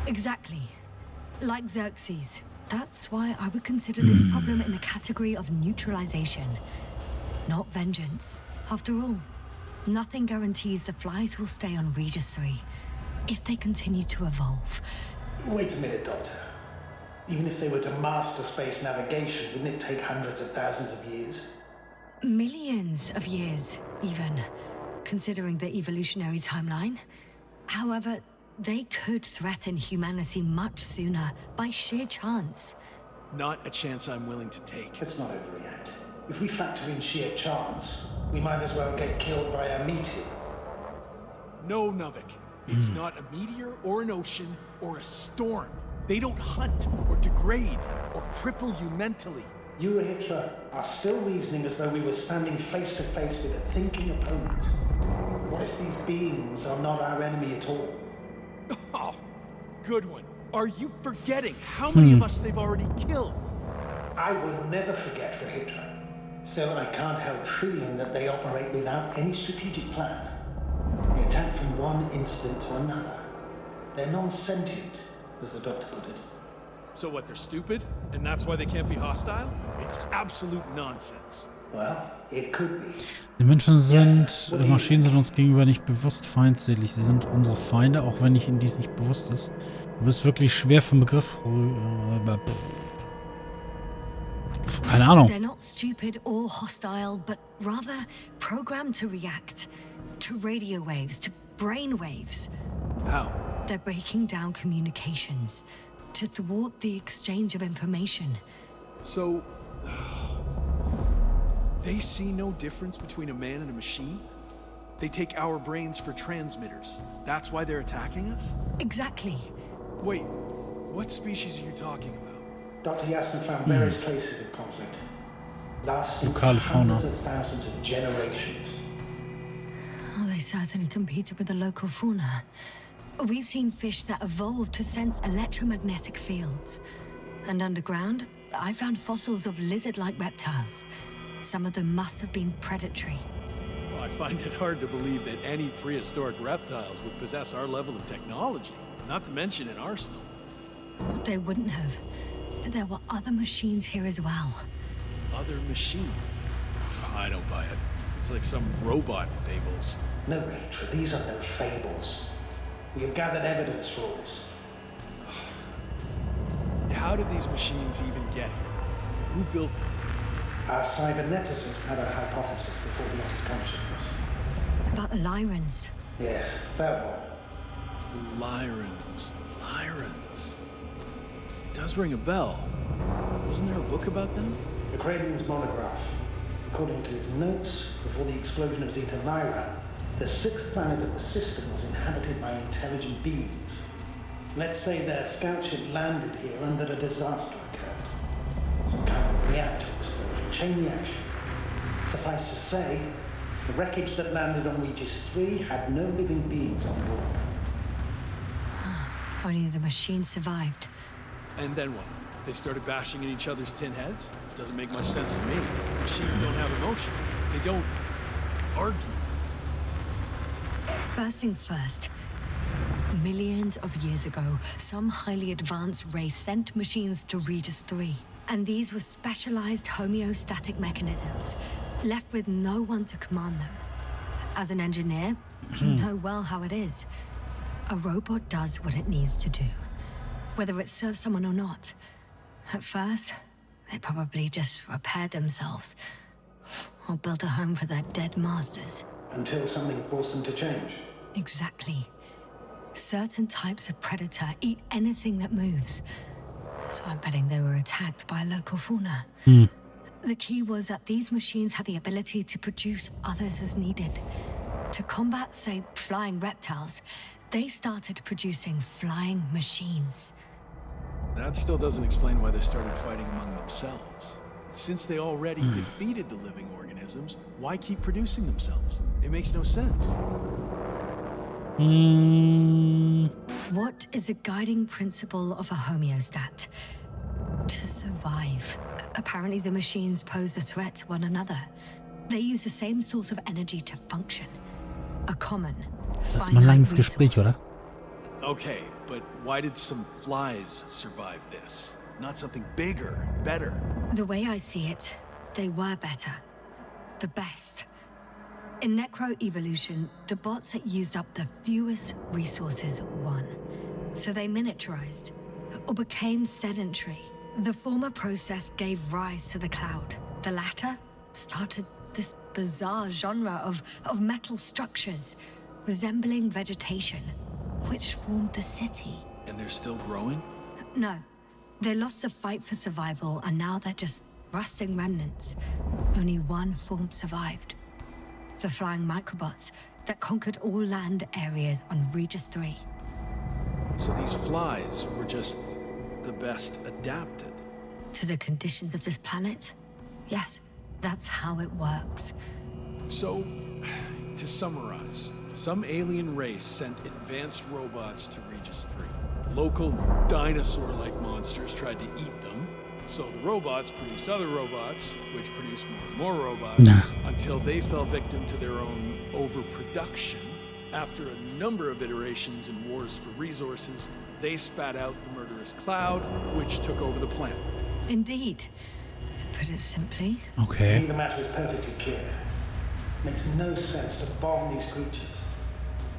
Exactly. Like Xerxes. That's why I would consider this problem in the category of neutralization. Not vengeance. After all, nothing guarantees the flies will stay on Regis III. If they continue to evolve. Wait a minute, Doctor. Even if they were to master space navigation, wouldn't it take hundreds of thousands of years? Millions of years, even, considering the evolutionary timeline. However, they could threaten humanity much sooner by sheer chance. Not a chance I'm willing to take. Let's not overreact. If we factor in sheer chance, we might as well get killed by a meteor. No, Novik. It's not a meteor or an ocean or a storm. They don't hunt or degrade or cripple you mentally. You, Rahitra, are still reasoning as though we were standing face to face with a thinking opponent. What if these beings are not our enemy at all? Oh, good one. Are you forgetting how many of us they've already killed? I will never forget, Rahitra. Still, I can't help feeling that they operate without any strategic plan. They attack from one incident to another. They're non-sentient, as the doctor put it. So what, they're stupid? And that's why they can't be hostile? It's absolute nonsense. Well, it could be. Die Menschen sind, Maschinen sind uns gegenüber nicht bewusst feindselig. Sie sind unsere Feinde, auch wenn ihnen dies nicht bewusst ist. Du bist wirklich schwer vom Begriff. Keine Ahnung. They're not stupid or hostile, but rather programmed to react to radio waves, to brain waves. How? They're breaking down communications to thwart the exchange of information. So, they see no difference between a man and a machine? They take our brains for transmitters. That's why they're attacking us? Exactly. Wait, what species are you talking about? Dr. Yasna found various traces of conflict, lasting for Lokale Fauna. hundreds of thousands of generations. Oh, they certainly competed with the local fauna. We've seen fish that evolved to sense electromagnetic fields. And underground, I found fossils of lizard-like reptiles. Some of them must have been predatory. Well, I find it hard to believe that any prehistoric reptiles would possess our level of technology, not to mention an arsenal. They wouldn't have. But there were other machines here as well. Other machines? I don't buy it. It's like some robot fables. No, Rachel, these are no fables. We have gathered evidence for all this. How did these machines even get here? Who built them? Our cyberneticist had a hypothesis before we lost consciousness. About the Lyrans. Yes, that one. Lyrans. Lyrans. It does ring a bell. Wasn't there a book about them? The Cranian's monograph. According to his notes, before the explosion of Zeta Lyra, The 6th planet of the system was inhabited by intelligent beings. Let's say their scout ship landed here and that a disaster occurred. Some kind of reactor explosion, chain reaction. Suffice to say, the wreckage that landed on Regis III had no living beings on board. Only the machine survived. And then what? They started bashing in each other's tin heads? Doesn't make much sense to me. Machines don't have emotion. They don't argue. First things first. Millions of years ago, some highly advanced race sent machines to Regis III. And these were specialized homeostatic mechanisms, left with no one to command them. As an engineer, you know well how it is. A robot does what it needs to do, whether it serves someone or not. At first, they probably just repaired themselves, or built a home for their dead masters. Until something forced them to change. Exactly. Certain types of predator eat anything that moves. So I'm betting they were attacked by a local fauna. The key was that these machines had the ability to produce others as needed. To combat, say, flying reptiles, they started producing flying machines. That still doesn't explain why they started fighting among themselves. Since they already defeated the living organisms, why keep producing themselves? It makes no sense. What is a guiding principle of a homeostat? To survive. Apparently the machines pose a threat to one another. They use the same source of energy to function. A common, Das ist mal ein langes Gespräch, oder? Okay, but why did some flies survive this? Not something bigger, better. The way I see it, they were better. The best. In necroevolution, the bots that used up the fewest resources won. So they miniaturized, or became sedentary. The former process gave rise to the cloud. The latter started this bizarre genre of metal structures, resembling vegetation, which formed the city. And they're still growing? No. They lost the fight for survival, and now they're just rusting remnants. Only one form survived. The flying microbots that conquered all land areas on Regis III. So these flies were just the best adapted. To the conditions of this planet? Yes, that's how it works. So, to summarize, some alien race sent advanced robots to Regis III. The local dinosaur-like monsters tried to eat them, so the robots produced other robots, which produced more and more robots, until they fell victim to their own overproduction. After a number of iterations and wars for resources, they spat out the murderous cloud, which took over the planet. Indeed. To put it simply. Okay. The matter is perfectly clear. Makes no sense to bomb these creatures.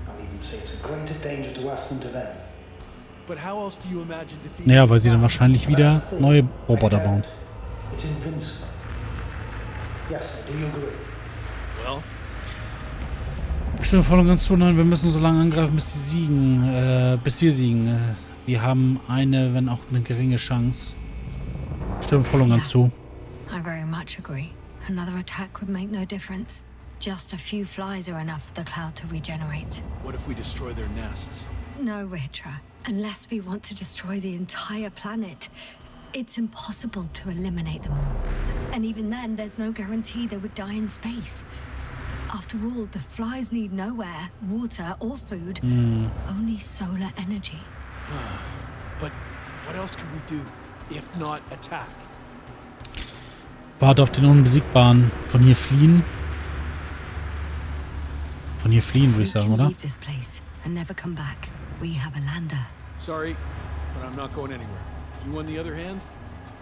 I'll even say it's a greater danger to us than to them. But how else do you imagine defeating? Ja, weil sie dann wahrscheinlich wieder neue Roboter bauen. It's invincible. Yes, do you agree? Well, Stimmt voll und ganz zu, nein, wir müssen so lange angreifen, bis wir siegen. Wir haben eine, wenn auch eine geringe Chance. Stimmt voll und ganz zu. I very much agree. Another attack would make no difference. Just a few flies are enough for the cloud to regenerate. what if we destroy their nests? No, Ritra. Unless we want to destroy the entire planet, it's impossible to eliminate them all. And even then, there's no guarantee they would die in space. After all, the flies need no air, water, or food, only solar energy. But what else can we do, if not attack? Warte auf den Unbesiegbaren. Von hier fliehen. Von hier fliehen, würde ich sagen, oder? Leave this place and never come back. We have a lander. Sorry, but I'm not going anywhere. You on the other hand?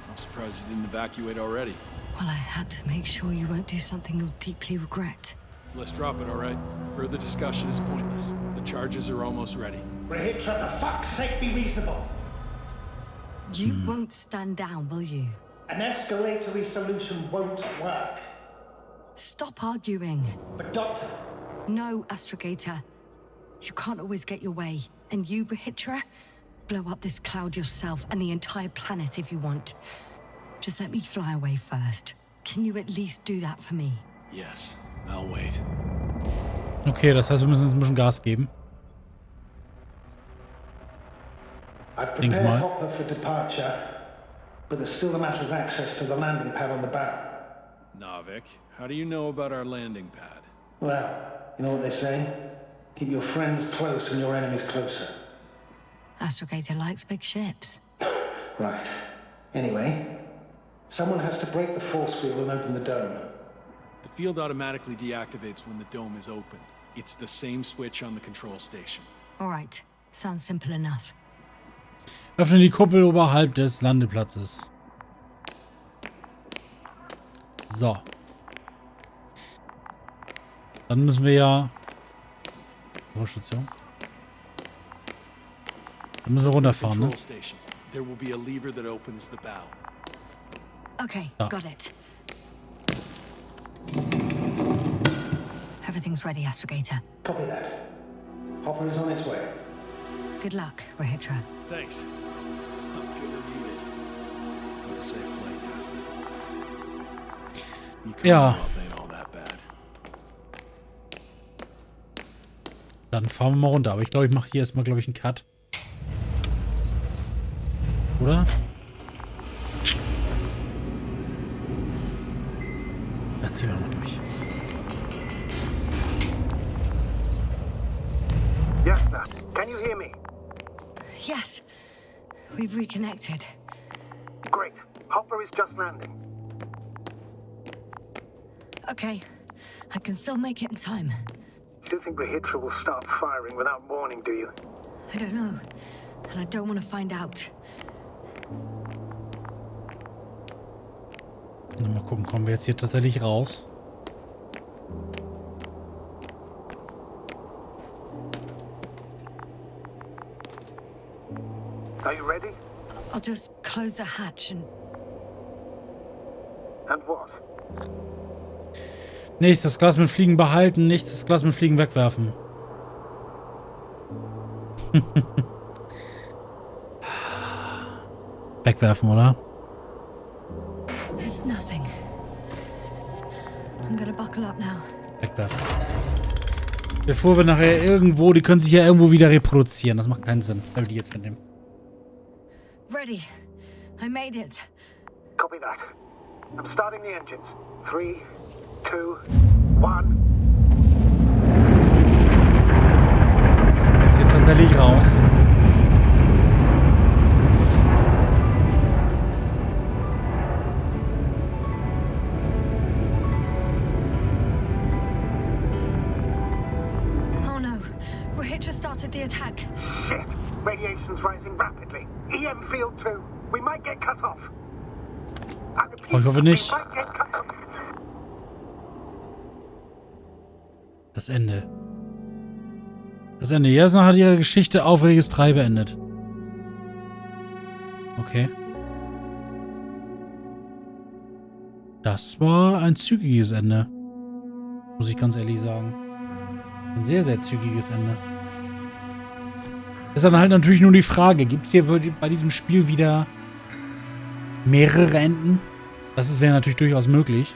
I'm surprised you didn't evacuate already. Well, I had to make sure you won't do something you'll deeply regret. Let's drop it, all right? Further discussion is pointless. The charges are almost ready. Rehitra, for fuck's sake, be reasonable. You won't stand down, will you? An escalatory solution won't work. Stop arguing. But Doctor, No, Astrogator. You can't always get your way. And you, Rehitra, blow up this cloud yourself and the entire planet if you want. Just let me fly away first. Can you at least do that for me? Yes, I'll wait. Okay, das heißt, wir müssen uns ein bisschen Gas geben. I've Think prepared mal. Hopper for departure, but there's still a matter of access to the landing pad on the bow. Navik, how do you know about our landing pad? Well, you know what they say? Keep your friends close and your enemies closer. Astrogator likes big ships. Right. Anyway, someone has to break the force field and open the dome. The field automatically deactivates when the dome is opened. It's the same switch on the control station. All right. Sounds simple enough. Öffne die Kuppel oberhalb des Landeplatzes. So. Dann müssen wir ja... Station. Dann müssen wir runterfahren, ne? Control station. There will be a lever that opens the bow. Okay, Ah. got it. Everything's ready, Astrogator. Copy that. Hopper is on its way. Good luck, Rahitra. Thanks. I'm gonna need it. Have a safe flight, Yasna. You coming Ja. off ain't all that bad. Dann fahren wir mal runter. Aber ich glaube, ich mache hier erstmal, glaube ich, einen Cut. Oder? Da ziehen wir mal durch. Yasna, can you hear me? Yes. We've reconnected. Great. Hopper is just landing. Okay. I can still make it in time. You don't think Rahitra will start firing without warning, do you? I don't know. And I don't want to find out. Mal gucken, kommen wir jetzt hier tatsächlich raus? Are you ready? I'll just close the hatch and... And what? Nichts, das Glas mit Fliegen behalten, nichts, das Glas mit Fliegen wegwerfen. Wegwerfen, oder? It's nothing. I'm gonna buckle up now. Wegwerfen. Bevor wir nachher irgendwo, die können sich ja irgendwo wieder reproduzieren. Das macht keinen Sinn, wenn wir die jetzt mitnehmen. Ready. I made it. Copy that. I'm starting the engines. 3, 2, 1. Jetzt hier tatsächlich raus. Oh no. Rahitra started the attack. Shit. Radiation's rising rapidly. EM field 2. We might get cut off. I repeat, Oh, ich hoffe nicht. we might get cut off. Das Ende. Das Ende. Yasna hat ihre Geschichte auf Regis 3 beendet. Okay. Das war ein zügiges Ende. Muss ich ganz ehrlich sagen. Ein sehr, sehr zügiges Ende. Ist dann halt natürlich nur die Frage, gibt es hier bei diesem Spiel wieder mehrere Enden? Das wäre natürlich durchaus möglich,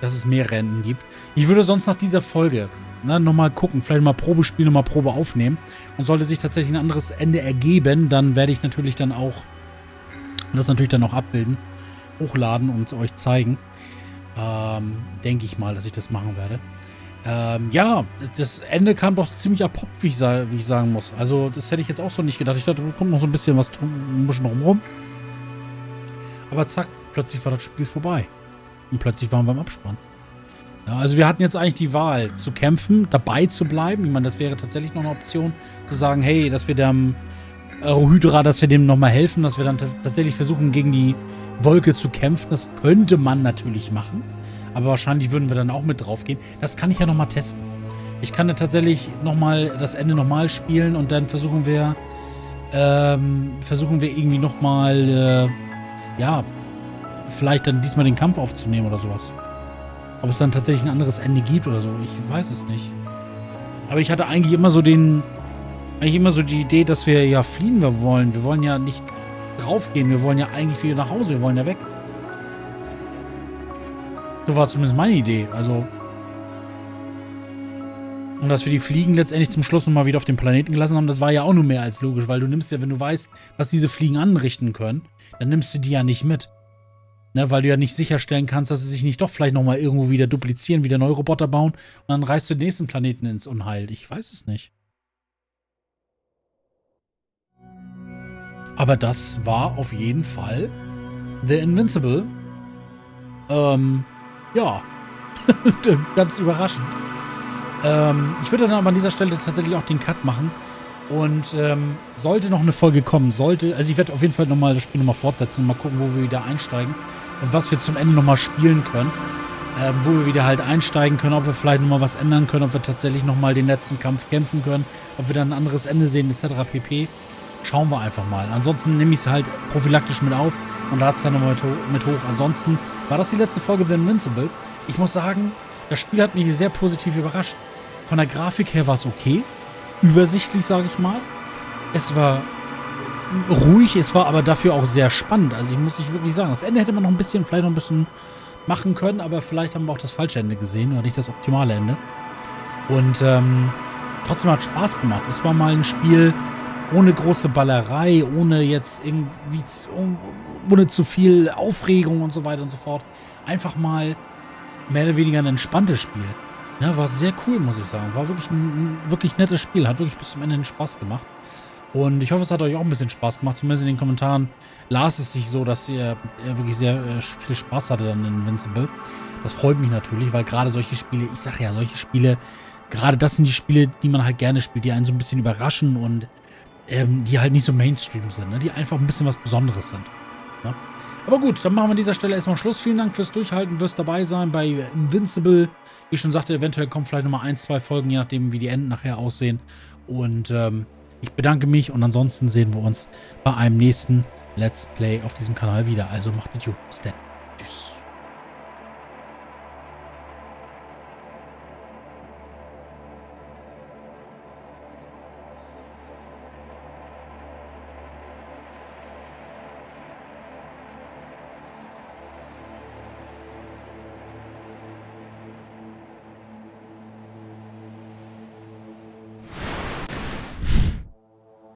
dass es mehrere Enden gibt. Ich würde sonst nach dieser Folge nochmal gucken, vielleicht mal Probe spielen, nochmal Probe aufnehmen. Und sollte sich tatsächlich ein anderes Ende ergeben, dann werde ich natürlich dann auch das natürlich dann auch abbilden, hochladen und euch zeigen. Denke ich mal, dass ich das machen werde. Ja, das Ende kam doch ziemlich abrupt, wie ich sagen muss. Also, das hätte ich jetzt auch so nicht gedacht. Ich dachte, da kommt noch so ein bisschen was drumherum. Aber zack, plötzlich war das Spiel vorbei. Und plötzlich waren wir im Abspann. Ja, also wir hatten jetzt eigentlich die Wahl, zu kämpfen, dabei zu bleiben. Ich meine, das wäre tatsächlich noch eine Option, zu sagen, hey, dass wir dem Hydra, dass wir dem nochmal helfen, dass wir dann tatsächlich versuchen, gegen die Wolke zu kämpfen. Das könnte man natürlich machen. Aber wahrscheinlich würden wir dann auch mit drauf gehen. Das kann ich ja nochmal testen. Ich kann ja tatsächlich nochmal das Ende nochmal spielen und dann versuchen wir irgendwie nochmal, ja, vielleicht dann diesmal den Kampf aufzunehmen oder sowas. Ob es dann tatsächlich ein anderes Ende gibt oder so, ich weiß es nicht. Aber ich hatte eigentlich immer so die Idee, dass wir ja fliehen wollen. Wir wollen ja nicht draufgehen, wir wollen ja eigentlich wieder nach Hause, wir wollen ja weg. So war zumindest meine Idee, also Und dass wir die Fliegen letztendlich zum Schluss nochmal wieder auf den Planeten gelassen haben, das war ja auch nur mehr als logisch, weil du nimmst ja, wenn du weißt, was diese Fliegen anrichten können, dann nimmst du die ja nicht mit. Ne, weil du ja nicht sicherstellen kannst, dass sie sich nicht doch vielleicht nochmal irgendwo wieder duplizieren, wieder neue Roboter bauen und dann reißt du den nächsten Planeten ins Unheil. Ich weiß es nicht. Aber das war auf jeden Fall The Invincible. Ja. Ganz überraschend. Ich würde dann aber an dieser Stelle tatsächlich auch den Cut machen. Und sollte noch eine Folge kommen, also ich werde auf jeden Fall nochmal das Spiel nochmal fortsetzen und mal gucken, wo wir wieder einsteigen und was wir zum Ende nochmal spielen können. Wo wir wieder halt einsteigen können, ob wir vielleicht nochmal was ändern können, ob wir tatsächlich nochmal den letzten Kampf kämpfen können, ob wir dann ein anderes Ende sehen, etc. pp. Schauen wir einfach mal. Ansonsten nehme ich es halt prophylaktisch mit auf und lade es dann nochmal mit hoch. Ansonsten war das die letzte Folge The Invincible. Ich muss sagen, das Spiel hat mich sehr positiv überrascht. Von der Grafik her war es okay. Übersichtlich, sage ich mal. Es war ruhig, es war aber dafür auch sehr spannend. Also ich muss nicht wirklich sagen, das Ende hätte man vielleicht noch ein bisschen machen können, aber vielleicht haben wir auch das falsche Ende gesehen oder nicht das optimale Ende. Und trotzdem hat es Spaß gemacht. Es war mal ein Spiel ohne große Ballerei, ohne jetzt irgendwie ohne zu viel Aufregung und so weiter und so fort. Einfach mal mehr oder weniger ein entspanntes Spiel. Ja, war sehr cool, muss ich sagen. War wirklich ein wirklich nettes Spiel. Hat wirklich bis zum Ende Spaß gemacht. Und ich hoffe, es hat euch auch ein bisschen Spaß gemacht. Zumindest in den Kommentaren las es sich so, dass ihr wirklich sehr viel Spaß hattet an Invincible. Das freut mich natürlich, weil gerade solche Spiele, ich sage ja, solche Spiele, gerade das sind die Spiele, die man halt gerne spielt, die einen so ein bisschen überraschen und die halt nicht so Mainstream sind, ne? Die einfach ein bisschen was Besonderes sind. Ne? Aber gut, dann machen wir an dieser Stelle erstmal Schluss. Vielen Dank fürs Durchhalten, fürs dabei sein bei Invincible. Wie ich schon sagte, eventuell kommen vielleicht nochmal 1, 2 Folgen, je nachdem, wie die Enden nachher aussehen. Und ich bedanke mich und ansonsten sehen wir uns bei einem nächsten Let's Play auf diesem Kanal wieder. Also macht es gut. Bis dann. Tschüss.